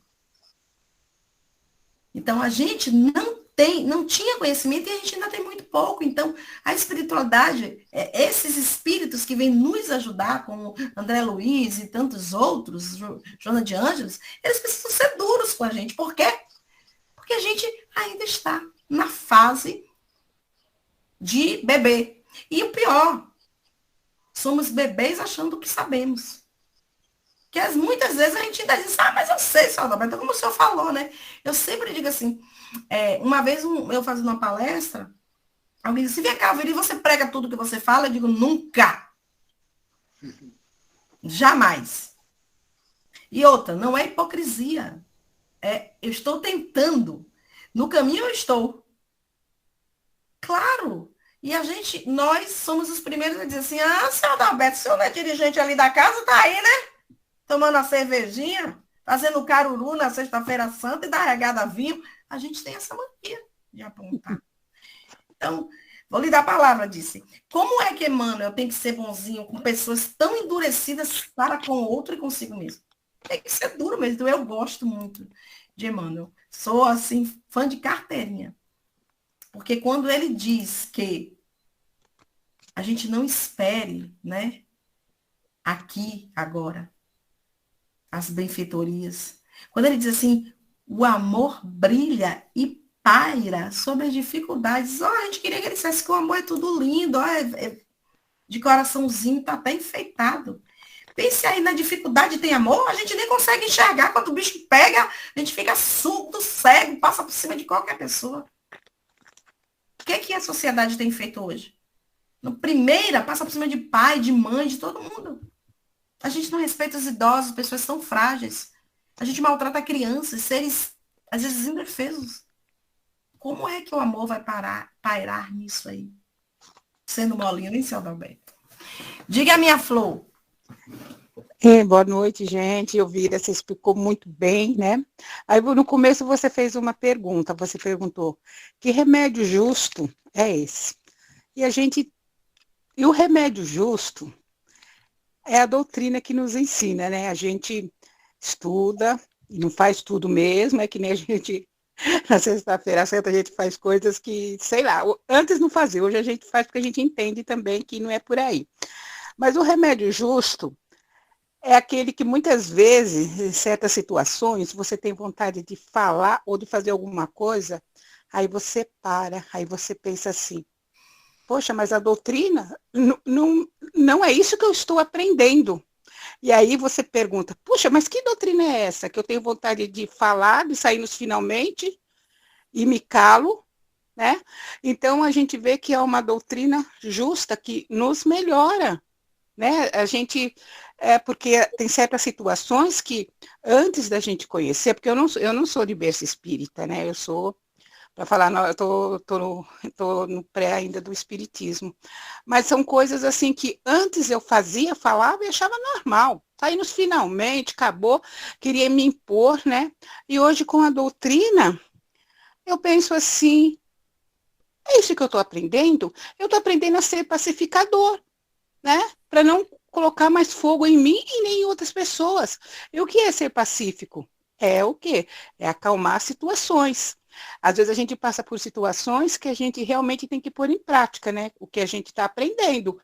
Então, a gente não tinha conhecimento e a gente ainda tem muito pouco. Então, a espiritualidade, esses espíritos que vêm nos ajudar, como André Luiz e tantos outros, Joana de Ângeles, eles precisam ser duros com a gente. Por quê? Porque a gente ainda está na fase de bebê. E o pior, somos bebês achando que sabemos. Que muitas vezes a gente ainda diz, mas eu sei, Sr. Adalberto, como o senhor falou, né? Eu sempre digo assim, uma vez eu fazendo uma palestra, alguém disse, vem cá, Viri, você prega tudo que você fala? Eu digo, nunca. Jamais. E outra, não é hipocrisia. Eu estou tentando. No caminho eu estou. Claro. E nós somos os primeiros a dizer assim, Sr. Adalberto, o senhor não é dirigente ali da casa, tá aí, né? Tomando a cervejinha, fazendo caruru na sexta-feira santa e da regada a vinho. A gente tem essa mania de apontar. Então, vou lhe dar a palavra, disse. Como é que Emmanuel tem que ser bonzinho com pessoas tão endurecidas para com o outro e consigo mesmo? Tem que ser duro mesmo. Então, eu gosto muito de Emmanuel. Sou, assim, fã de carteirinha. Porque quando ele diz que a gente não espere, né, aqui, agora, as benfeitorias. Quando ele diz assim, o amor brilha e paira sobre as dificuldades. A gente queria que ele dissesse que o amor é tudo lindo, de coraçãozinho, tá até enfeitado. Pense aí, na dificuldade tem amor, a gente nem consegue enxergar. Quando o bicho pega, a gente fica surdo, cego, passa por cima de qualquer pessoa. O que a sociedade tem feito hoje? No primeira, passa por cima de pai, de mãe, de todo mundo. A gente não respeita os idosos, pessoas tão frágeis. A gente maltrata crianças, seres, às vezes, indefesos. Como é que o amor vai pairar nisso aí? Sendo molinho, nem Sr. Adalberto. Diga a minha Flor. Boa noite, gente. Elvira, você explicou muito bem, né? Aí, no começo, você fez uma pergunta. Você perguntou, que remédio justo é esse? E o remédio justo é a doutrina que nos ensina, né? A gente estuda, e não faz tudo mesmo, é que nem a gente, na sexta-feira santa, a gente faz coisas que, sei lá, antes não fazia, hoje a gente faz porque a gente entende também que não é por aí. Mas o remédio justo é aquele que muitas vezes, em certas situações, você tem vontade de falar ou de fazer alguma coisa, aí você para, aí você pensa assim, poxa, mas a doutrina não é isso que eu estou aprendendo. E aí você pergunta, puxa, mas que doutrina é essa? Que eu tenho vontade de falar, de sair nos finalmente, e me calo, né? Então a gente vê que é uma doutrina justa, que nos melhora, né? A gente, porque tem certas situações que, antes da gente conhecer, porque eu não sou de berço espírita, né? Eu sou para falar, não, eu tô no pré ainda do espiritismo. Mas são coisas assim que antes eu fazia, falava e achava normal. Aí nos finalmente, acabou, queria me impor, né? E hoje com a doutrina, eu penso assim, é isso que eu estou aprendendo a ser pacificador, né? Para não colocar mais fogo em mim e nem em outras pessoas. E o que é ser pacífico? É o quê? É acalmar situações. Às vezes a gente passa por situações que a gente realmente tem que pôr em prática, né? O que a gente está aprendendo.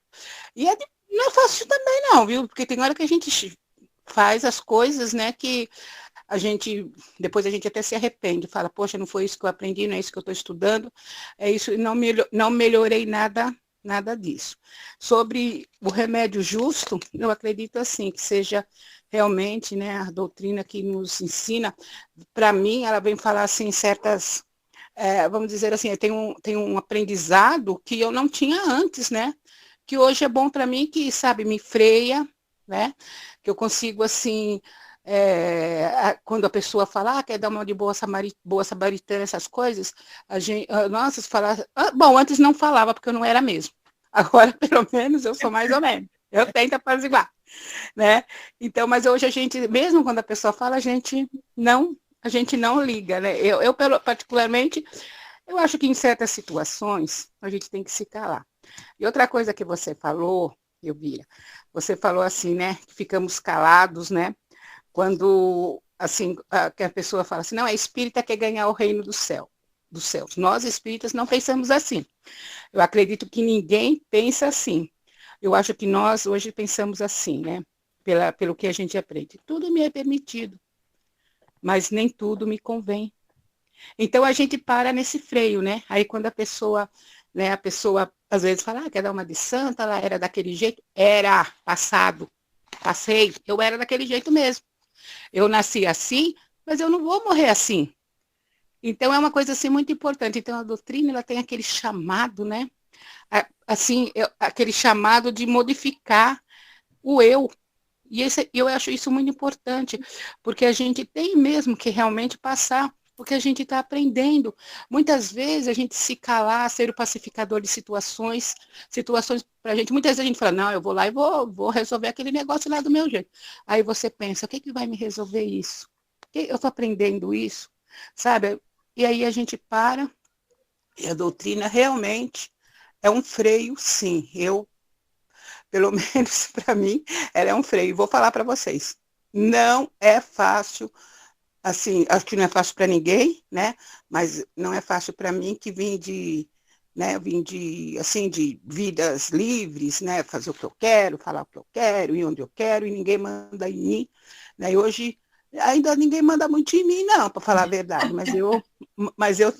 E não é fácil também não, viu? Porque tem hora que a gente faz as coisas, né, que depois a gente até se arrepende, fala, poxa, não foi isso que eu aprendi, não é isso que eu estou estudando, é isso, não melhorei nada disso. Sobre o remédio justo, eu acredito assim, que seja realmente, né, a doutrina que nos ensina, para mim, ela vem falar assim, certas, vamos dizer assim, tem um aprendizado que eu não tinha antes, né, que hoje é bom para mim, que, sabe, me freia, né, que eu consigo, assim, quando a pessoa fala, quer dar uma de boa samaritana, essas coisas, nossa, falar, bom, antes não falava, porque eu não era mesmo. Agora, pelo menos, eu sou mais ou menos. Eu tento apaziguar, né? Então, mas hoje a gente, mesmo quando a pessoa fala, a gente não liga, né? Particularmente, eu acho que em certas situações, a gente tem que se calar. E outra coisa que você falou, Elvira, você falou assim, né, que ficamos calados, né? Quando, assim, que a pessoa fala assim, não, é espírita que quer ganhar o reino dos céus. Nós, espíritas, não pensamos assim. Eu acredito que ninguém pensa assim. Eu acho que nós, hoje, pensamos assim, né? Pelo que a gente aprende. Tudo me é permitido, mas nem tudo me convém. Então, a gente para nesse freio, né? Aí, quando a pessoa, às vezes, fala, quer dar uma de santa, ela era daquele jeito. Era, passado, passei, eu era daquele jeito mesmo. Eu nasci assim, mas eu não vou morrer assim. Então é uma coisa assim muito importante. Então a doutrina ela tem aquele chamado, né? Assim, aquele chamado de modificar o eu. E eu acho isso muito importante, porque a gente tem mesmo que realmente passar o que a gente está aprendendo. Muitas vezes a gente se calar, ser o pacificador de situações para a gente. Muitas vezes a gente fala, não, eu vou lá e vou resolver aquele negócio lá do meu jeito. Aí você pensa, o que vai me resolver isso? Eu estou aprendendo isso, sabe? E aí a gente para, e a doutrina realmente é um freio, sim. Pelo menos para mim, ela é um freio. Vou falar para vocês. Não é fácil, assim, acho que não é fácil para ninguém, né? Mas não é fácil para mim que vim de, assim, de vidas livres, né? Fazer o que eu quero, falar o que eu quero, ir onde eu quero, e ninguém manda em mim, né? E hoje ainda ninguém manda muito em mim, não, para falar a verdade,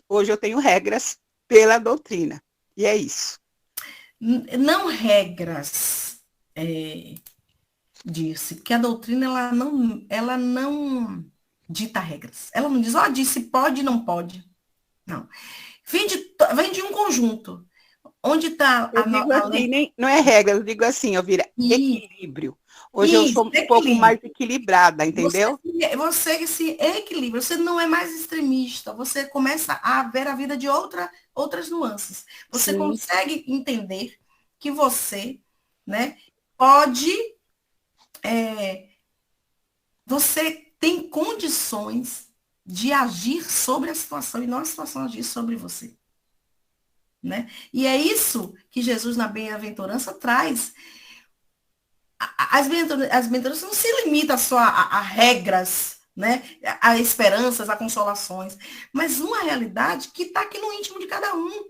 hoje eu tenho regras pela doutrina. E é isso. Não regras, disse, porque a doutrina ela não dita regras. Ela não diz, disse pode e não pode. Não. Vem de um conjunto. Onde está Eu digo assim, não é regra, eu digo assim, Elvira, equilíbrio. Hoje eu sou um pouco mais equilibrada, entendeu? Você se equilibra, você não é mais extremista, você começa a ver a vida de outras nuances. Você Sim. consegue entender que você, né, pode, você tem condições de agir sobre a situação e não a situação agir sobre você. Né? E é isso que Jesus, na bem-aventurança, traz. As bem-aventuranças não se limitam só a regras, né? A esperanças, a consolações, mas uma realidade que está aqui no íntimo de cada um.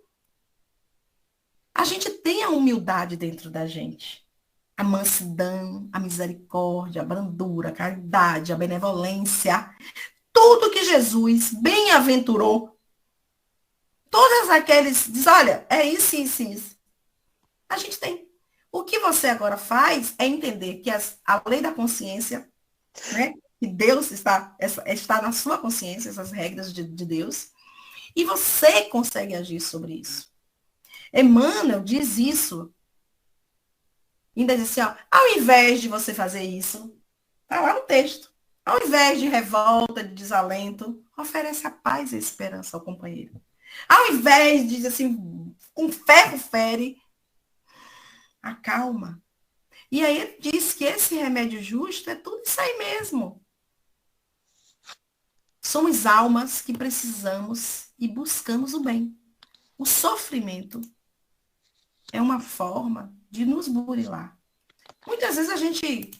A gente tem a humildade dentro da gente. A mansidão, a misericórdia, a brandura, a caridade, a benevolência. Tudo que Jesus bem-aventurou. Todas aqueles, diz, olha, é isso, isso, isso. A gente tem. O que você agora faz é entender que a lei da consciência, né, que Deus está na sua consciência, essas regras de Deus, e você consegue agir sobre isso. Emmanuel diz isso. Ainda diz assim, ao invés de você fazer isso, está lá no texto, ao invés de revolta, de desalento, oferece a paz e a esperança ao companheiro. Ao invés de dizer assim, com ferro fere, acalma. E aí ele diz que esse remédio justo é tudo isso aí mesmo. Somos almas que precisamos e buscamos o bem. O sofrimento é uma forma de nos burilar. Muitas vezes a gente...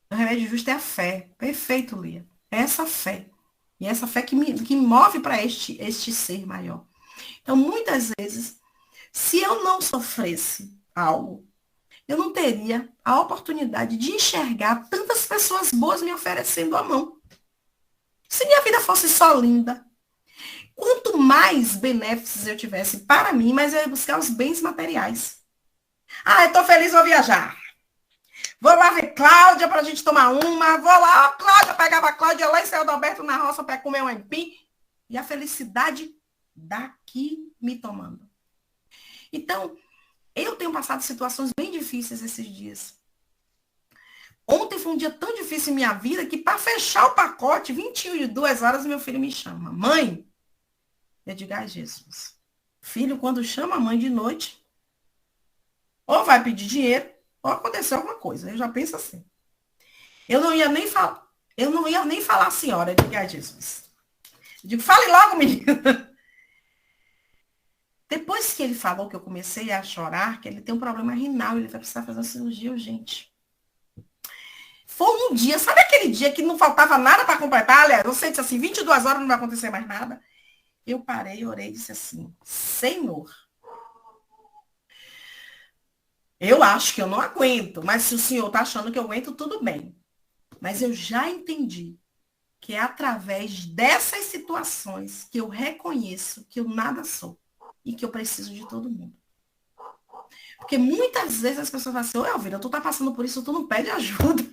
o remédio justo é a fé. Perfeito, Lia. É essa fé. E essa fé que me move para este ser maior. Então, muitas vezes, se eu não sofresse algo, eu não teria a oportunidade de enxergar tantas pessoas boas me oferecendo a mão. Se minha vida fosse só linda, quanto mais benefícios eu tivesse para mim, mais eu ia buscar os bens materiais. Ah, eu tô feliz, vou viajar. Vou lá ver Cláudia para a gente tomar uma. Vou lá, Cláudia, pegava a Cláudia lá em Céu do Alberto na roça para comer um aipim. E a felicidade daqui me tomando. Então, eu tenho passado situações bem difíceis esses dias. Ontem foi um dia tão difícil em minha vida que para fechar o pacote, 22 horas, meu filho me chama. Mãe, eu digo, ai, Jesus. Filho, quando chama a mãe de noite, ou vai pedir dinheiro, ou aconteceu alguma coisa. Eu já penso assim. Eu não ia nem falar a senhora, eu digo, ai, Jesus. Eu digo, fale logo, menina. Depois que ele falou que eu comecei a chorar, que ele tem um problema renal, ele vai precisar fazer uma cirurgia urgente. Foi um dia, sabe aquele dia que não faltava nada para completar? Aliás, eu sei que assim, 22 horas não vai acontecer mais nada. Eu parei, orei e disse assim, Senhor, eu acho que eu não aguento, mas se o Senhor está achando que eu aguento, tudo bem. Mas eu já entendi que é através dessas situações que eu reconheço que eu nada sou e que eu preciso de todo mundo. Porque muitas vezes as pessoas falam assim, ô Elvira, tu tá passando por isso, tu não pede ajuda.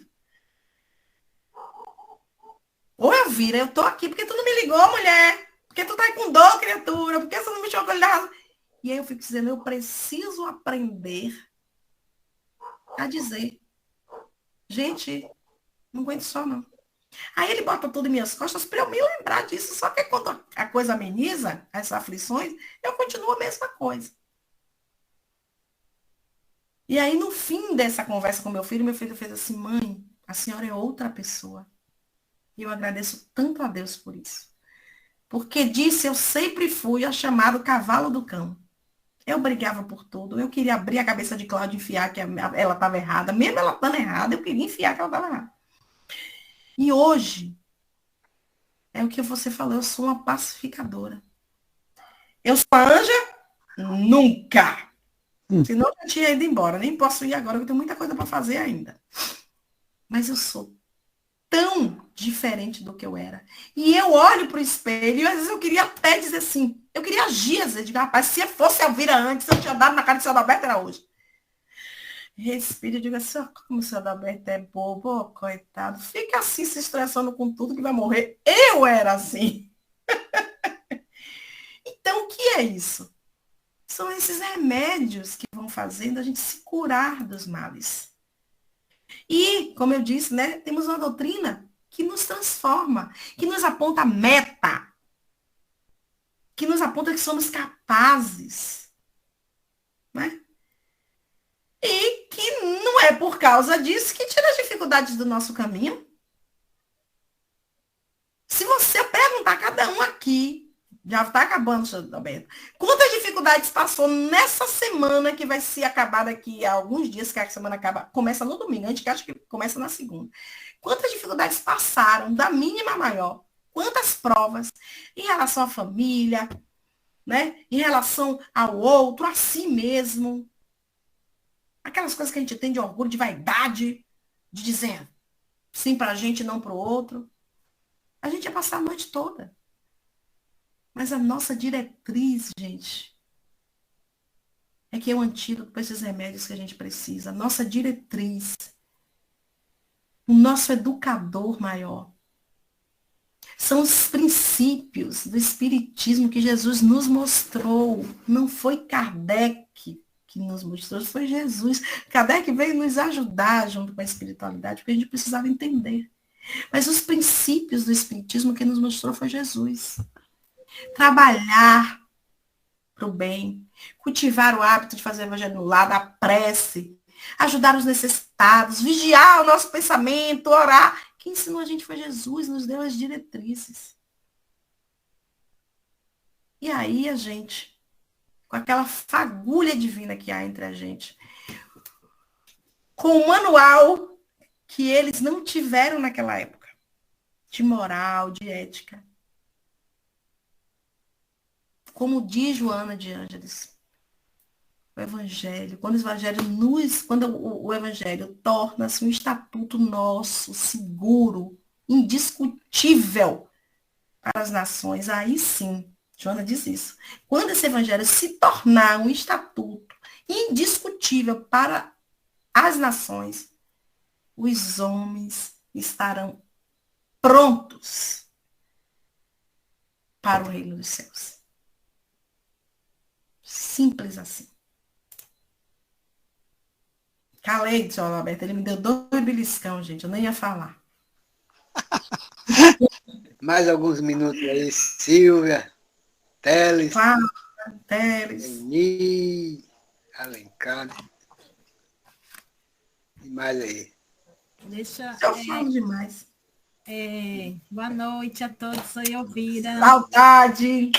Ô Elvira, eu tô aqui porque tu não me ligou, mulher. Porque tu tá aí com dor, criatura. Porque tu não me chamou da razão. E aí eu fico dizendo, eu preciso aprender a dizer, gente, não aguento só não. Aí ele bota tudo em minhas costas para eu me lembrar disso. Só que quando a coisa ameniza, essas aflições, eu continuo a mesma coisa. E aí, no fim dessa conversa com meu filho fez assim, mãe, a senhora é outra pessoa. E eu agradeço tanto a Deus por isso. Porque disse, eu sempre fui a chamado cavalo do cão. Eu brigava por tudo. Eu queria abrir a cabeça de Cláudia e enfiar que ela estava errada. Mesmo ela estando errada, eu queria enfiar que ela estava errada. E hoje, é o que você falou, eu sou uma pacificadora. Eu sou a Anja? Nunca. Senão eu já tinha ido embora. Nem posso ir agora, porque eu tenho muita coisa para fazer ainda. Mas eu sou tão diferente do que eu era. E eu olho para o espelho e às vezes eu queria até dizer assim, eu queria agir, às vezes, digo, rapaz, se fosse a Elvira antes, eu tinha dado na cara de Céu do Alberto, era hoje. Respira, eu digo assim, ó, como o Céu do Alberto é bobo, ó, coitado, fica assim se estressando com tudo que vai morrer. Eu era assim. Então, o que é isso? São esses remédios que vão fazendo a gente se curar dos males. E, como eu disse, né, temos uma doutrina que nos transforma, que nos aponta a meta, que nos aponta que somos capazes, né? E que não é por causa disso que tira as dificuldades do nosso caminho. Se você perguntar a cada um aqui, já está acabando, Alberto, quantas dificuldades passou nessa semana que vai se acabar daqui a alguns dias, que a semana acaba, começa no domingo, a gente acha que começa na segunda. Quantas dificuldades passaram, da mínima à maior? Quantas provas em relação à família, né? Em relação ao outro, a si mesmo. Aquelas coisas que a gente tem de orgulho, de vaidade, de dizer sim para a gente e não para o outro. A gente ia passar a noite toda. Mas a nossa diretriz, gente, é que é o antídoto para esses remédios que a gente precisa. A nossa diretriz, o nosso educador maior, são os princípios do Espiritismo que Jesus nos mostrou. Não foi Kardec que nos mostrou, foi Jesus. Kardec veio nos ajudar junto com a espiritualidade, porque a gente precisava entender. Mas os princípios do Espiritismo que nos mostrou foi Jesus. trabalhar para o bem, cultivar o hábito de fazer o evangelho no lar, da prece, ajudar os necessitados, vigiar o nosso pensamento, orar. Quem ensinou a gente foi Jesus, nos deu as diretrizes. E aí a gente, com aquela fagulha divina que há entre a gente, com o manual que eles não tiveram naquela época, de moral, de ética. Como diz Joana de Ângeles, o Evangelho, quando o Evangelho torna-se um estatuto nosso, seguro, indiscutível para as nações, aí sim, Joana diz isso. Quando esse Evangelho se tornar um estatuto indiscutível para as nações, os homens estarão prontos para o reino dos céus. Simples assim. Calei, senhor Alberto, ele me deu 2 beliscão, gente, eu nem ia falar. Mais alguns minutos aí, Silvia, Teles, Fala, Teles. Eni, Alencar, e mais aí. Eu falo demais. Boa noite a todos, sou Elvira. Saudade.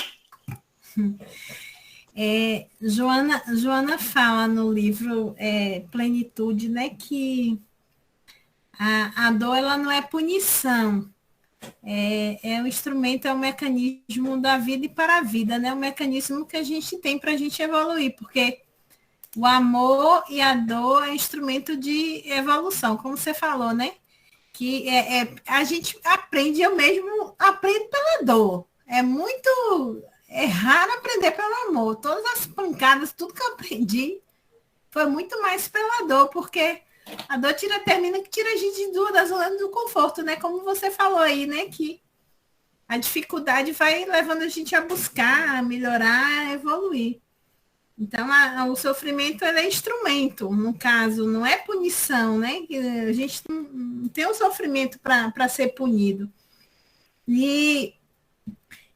Joana fala no livro Plenitude, né, que a dor ela não é punição, é um instrumento, é um mecanismo da vida e para a vida, né, um mecanismo que a gente tem para a gente evoluir, porque o amor e a dor é instrumento de evolução, como você falou, né, que a gente aprende, eu mesmo aprendo pela dor, é raro aprender pelo amor. Todas as pancadas, tudo que eu aprendi foi muito mais pela dor, porque a dor termina que tira a gente da zona do conforto, né? Como você falou aí, né? Que a dificuldade vai levando a gente a buscar, a melhorar, a evoluir. Então, o sofrimento é instrumento, no caso, não é punição, né? A gente não tem um sofrimento para ser punido. E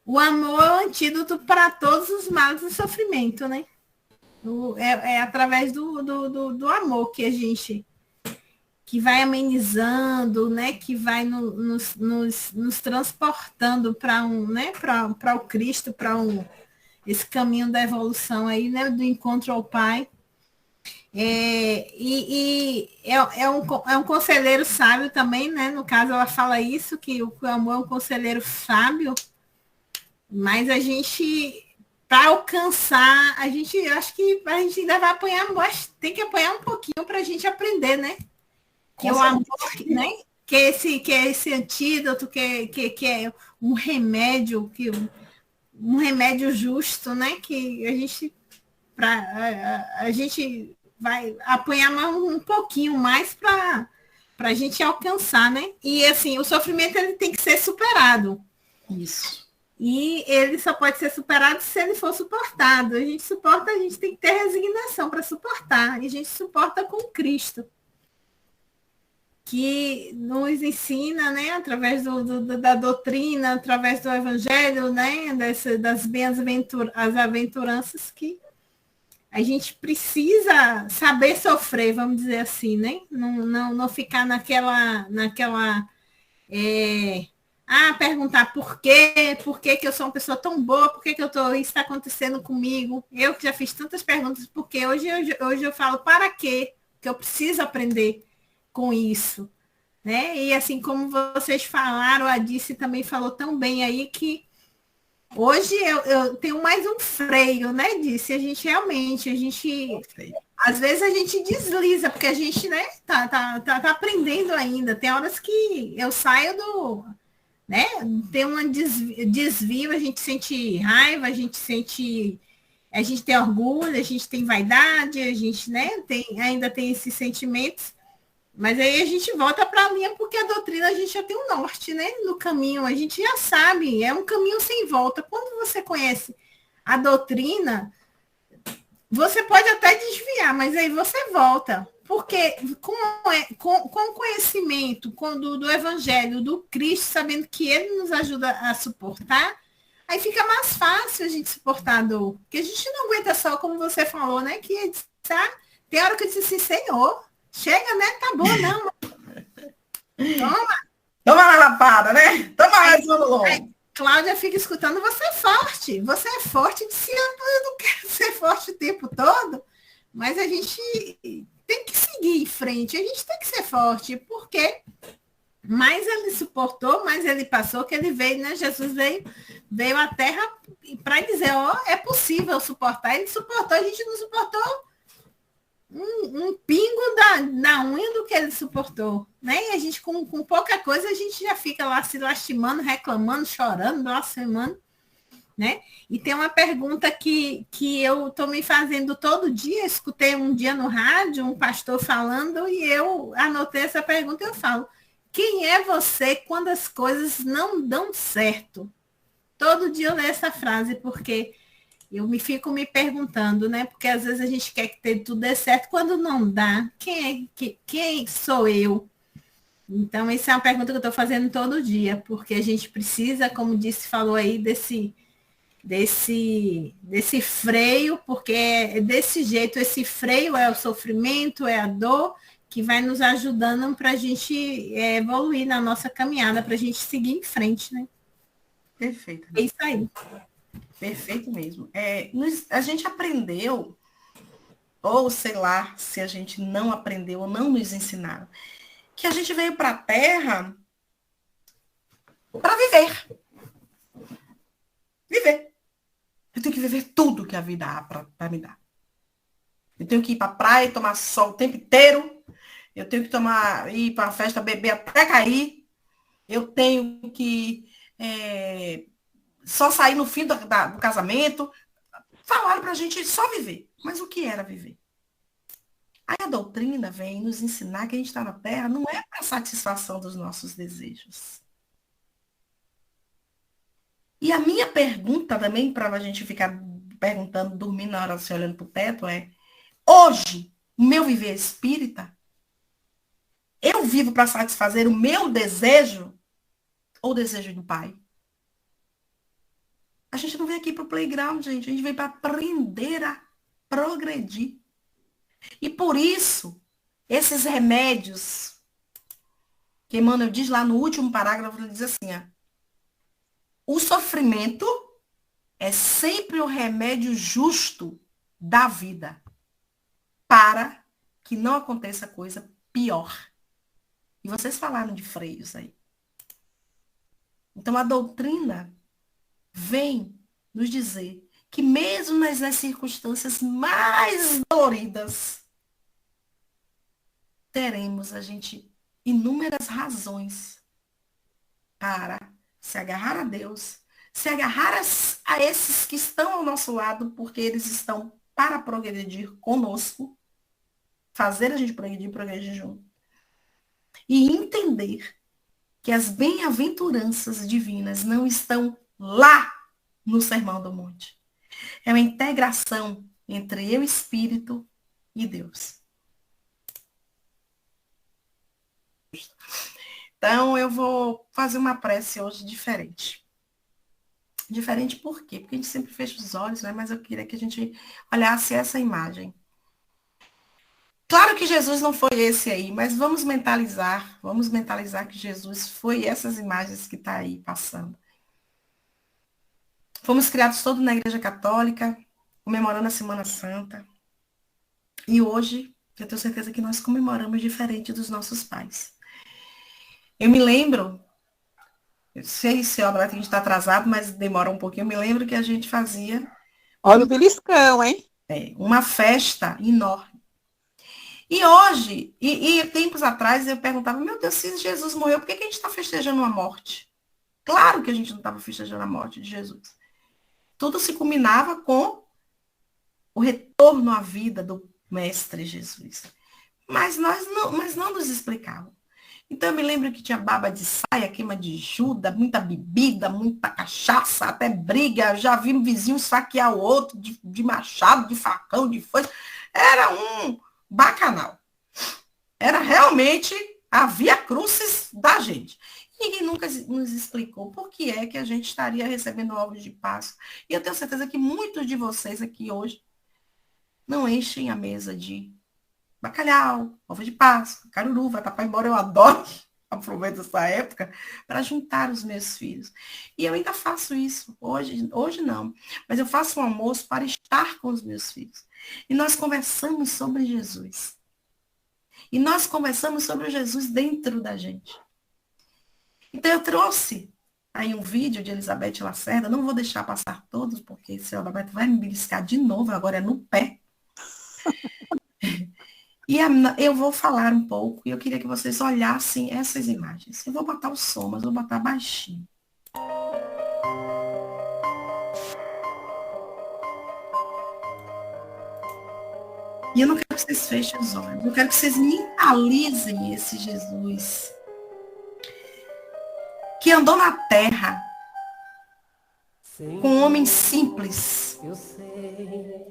o amor é o antídoto para todos os males do sofrimento, né? É através do amor que a gente que vai amenizando, né? Que vai nos transportando para né? Para o Cristo, para esse caminho da evolução aí, né? Do encontro ao Pai. É um conselheiro sábio também, né? No caso, ela fala isso, que o amor é um conselheiro sábio. Mas a gente, para alcançar, eu acho que a gente ainda vai apanhar, tem que apanhar um pouquinho para a gente aprender, né? Que o amor, né? Que é esse antídoto, que é um remédio, um remédio justo, né? Que a gente vai apanhar um pouquinho mais para a gente alcançar, né? E assim, o sofrimento ele tem que ser superado. Isso. E ele só pode ser superado se ele for suportado. A gente tem que ter resignação para suportar. E a gente suporta com Cristo, que nos ensina, né, através da doutrina, através do Evangelho, né, das bem-aventuranças, que a gente precisa saber sofrer, vamos dizer assim, né? Não ficar naquela perguntar por que eu sou uma pessoa tão boa, por que isso está acontecendo comigo? Eu que já fiz tantas perguntas, porque hoje eu falo para quê? Que eu preciso aprender com isso, né? E assim como vocês falaram, a Dice também falou tão bem aí, que hoje eu tenho mais um freio, né, Dice? Às vezes a gente desliza, porque a gente, né, tá aprendendo ainda. Tem horas que eu saio né? Tem um desvio, a gente sente raiva, a gente tem orgulho, a gente tem vaidade, a gente, né, ainda tem esses sentimentos, mas aí a gente volta para a linha, porque a doutrina a gente já tem um norte, né, no caminho, a gente já sabe, é um caminho sem volta. Quando você conhece a doutrina, você pode até desviar, mas aí você volta. Porque com o conhecimento do Evangelho, do Cristo, sabendo que ele nos ajuda a suportar, Aí fica mais fácil a gente suportar a dor. Porque a gente não aguenta só, como você falou, né? Que tem hora que eu disse assim, Senhor, chega, né? Tá bom, não. Toma. Toma na lapada, né? Toma mais um longo. Cláudia fica escutando, você é forte. Você é forte. Eu disse, eu não quero ser forte o tempo todo. Mas a gente tem que seguir em frente. A gente tem que ser forte. Porque mais ele suportou, mais ele passou, que ele veio, né? Jesus veio à Terra para dizer, ó, é possível suportar. Ele suportou, a gente não suportou um pingo da unha do que ele suportou, né? E a gente, com pouca coisa, a gente já fica lá se lastimando, reclamando, chorando, blasfemando, né? E tem uma pergunta que eu estou me fazendo todo dia, escutei um dia no rádio, um pastor falando, e eu anotei essa pergunta e eu falo, quem é você quando as coisas não dão certo? Todo dia eu leio essa frase, porque eu fico me perguntando, né? Porque às vezes a gente quer que tudo dê certo, quando não dá, quem sou eu? Então, essa é uma pergunta que eu estou fazendo todo dia, porque a gente precisa, como disse, falou aí, desse freio, porque é desse jeito, esse freio é o sofrimento, é a dor, que vai nos ajudando para a gente evoluir na nossa caminhada, para a gente seguir em frente, né? Perfeito. É isso aí. Perfeito mesmo. A gente aprendeu, ou sei lá, se a gente não aprendeu ou não nos ensinaram, que a gente veio para a Terra para viver. Viver. Eu tenho que viver tudo que a vida há para me dar. Eu tenho que ir para a praia e tomar sol o tempo inteiro. Eu tenho que ir para a festa, beber até cair. Eu tenho que só sair no fim do casamento. Falaram para a gente só viver. Mas o que era viver? Aí a doutrina vem nos ensinar que a gente está na Terra não é para satisfação dos nossos desejos. E a minha pergunta também, para a gente ficar perguntando, dormindo na hora assim, olhando para o teto, hoje, o meu viver espírita, eu vivo para satisfazer o meu desejo ou o desejo do Pai? A gente não vem aqui para o playground, gente. A gente vem para aprender a progredir. E por isso, esses remédios, que Emmanuel diz lá no último parágrafo, ele diz assim, o sofrimento é sempre o remédio justo da vida para que não aconteça coisa pior. E vocês falaram de freios aí. Então, a doutrina vem nos dizer que mesmo nas circunstâncias mais doloridas, teremos inúmeras razões para se agarrar a Deus, se agarrar a esses que estão ao nosso lado, porque eles estão para progredir conosco, fazer a gente progredir junto. E entender que as bem-aventuranças divinas não estão lá no Sermão do Monte. É uma integração entre eu, Espírito, e Deus. Então, eu vou fazer uma prece hoje diferente. Diferente por quê? Porque a gente sempre fecha os olhos, né? Mas eu queria que a gente olhasse essa imagem. Claro que Jesus não foi esse aí, mas vamos mentalizar que Jesus foi essas imagens que está aí passando. Fomos criados todos na Igreja Católica, comemorando a Semana Santa. E hoje, eu tenho certeza que nós comemoramos diferente dos nossos pais. Eu me lembro, eu sei se a gente está atrasado, mas demora um pouquinho, eu me lembro que a gente fazia... Olha o beliscão, hein? Uma festa enorme. E hoje, e tempos atrás, eu perguntava, meu Deus, se Jesus morreu, por que a gente está festejando a morte? Claro que a gente não estava festejando a morte de Jesus. Tudo se culminava com o retorno à vida do Mestre Jesus. Mas não nos explicavam. Então, eu me lembro que tinha baba de saia, queima de Judas, muita bebida, muita cachaça, até briga. Já vi um vizinho saquear o outro de machado, de facão, de foice. Era um bacanal. Era realmente a via crucis da gente. Ninguém nunca nos explicou por que é que a gente estaria recebendo ovos de Páscoa. E eu tenho certeza que muitos de vocês aqui hoje não enchem a mesa de bacalhau, ovo de Páscoa, caruru, vai papai embora, eu adoro. Aproveito essa época para juntar os meus filhos. E eu ainda faço isso. Hoje não. Mas eu faço um almoço para estar com os meus filhos. E nós conversamos sobre Jesus. E nós conversamos sobre Jesus dentro da gente. Então eu trouxe aí um vídeo de Elizabeth Lacerda. Não vou deixar passar todos, porque se o Roberto vai me beliscar de novo, agora é no pé. E eu vou falar um pouco, e eu queria que vocês olhassem essas imagens. Eu vou botar o som, mas vou botar baixinho. E eu não quero que vocês fechem os olhos. Eu quero que vocês mentalizem esse Jesus que andou na terra com homens simples,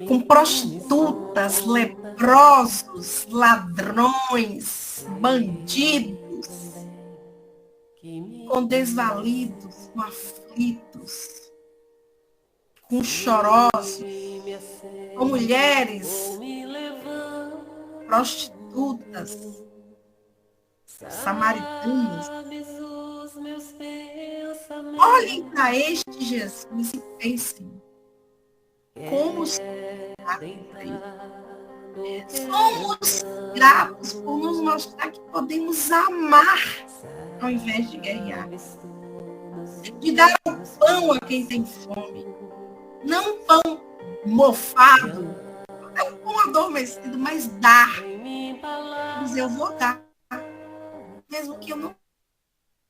com prostitutas, leprosos, ladrões, bandidos, com desvalidos, com aflitos, com chorosos, com mulheres prostitutas, samaritanas. Olhem para este Jesus e pensem como somos gratos por nos mostrar que podemos amar ao invés de guerrear, de dar o pão a quem tem fome, não um pão mofado, é um pão adormecido, mas dar. Dizer, eu vou dar, mesmo que eu não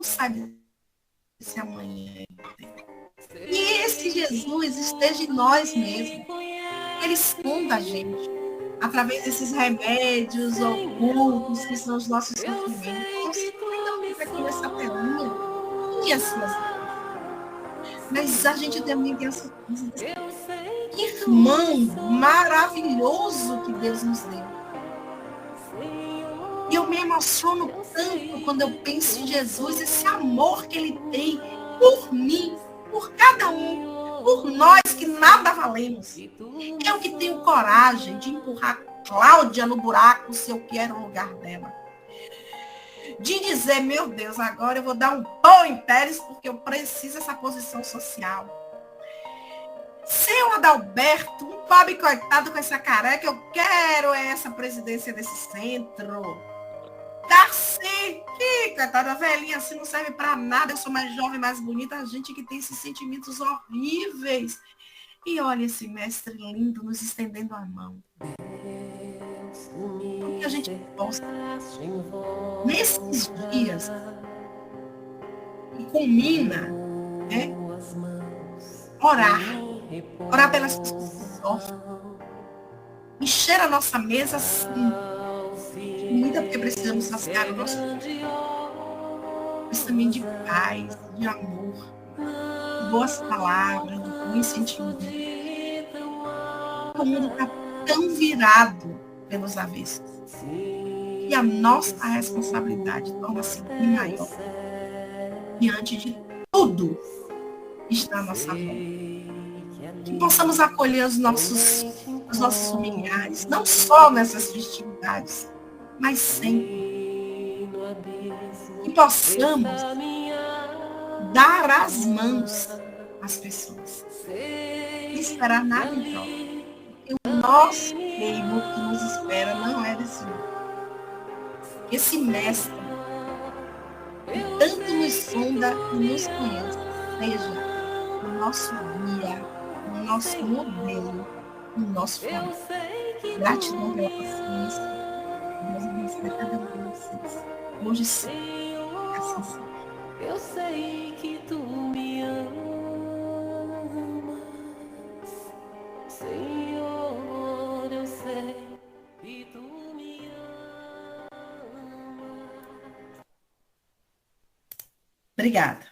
saiba se amanhã. E esse Jesus esteja em nós mesmos. Ele esconda a gente através desses remédios ocultos que são os nossos sofrimentos. Então fica aqui nessa telinha e as suas. Mas a gente também tem essa coisa. Que irmão maravilhoso que Deus nos deu. E eu me emociono tanto quando eu penso em Jesus, esse amor que ele tem por mim, por cada um, por nós que nada valemos. Eu que tenho coragem de empurrar Cláudia no buraco se eu quero o lugar dela. De dizer, meu Deus, agora eu vou dar um pão em Pérez porque eu preciso dessa posição social. Seu Adalberto, um pobre coitado com essa careca, eu quero essa presidência desse centro. Darcy, que coitada velhinha assim não serve para nada, eu sou mais jovem, mais bonita, a gente que tem esses sentimentos horríveis. E olha esse mestre lindo nos estendendo a mão. Que a gente possa, nesses dias, e culmina, né? Orar pelas pessoas que sofrem, encher a nossa mesa assim, comida porque precisamos saciar o nosso corpo, mas também de paz, de amor, de boas palavras, de bons sentimentos. O mundo está tão virado pelos avessos e a nossa responsabilidade torna-se maior. Diante de tudo está à nossa volta. Que possamos acolher os nossos familiares, não só nessas festividades, mas sempre. Que possamos dar as mãos às pessoas. E esperar nada em troca. Porque o nosso reino que nos espera não é desse mundo. Esse mestre que tanto nos sonda e nos conhece, seja o nosso guia, o nosso modelo, o nosso faro. Gratidão pela paciência. Deus abençoe cada um de vocês. Hoje sim, assim sim. Eu sei que tu me amas, Senhor, eu sei que tu me amas. Obrigada.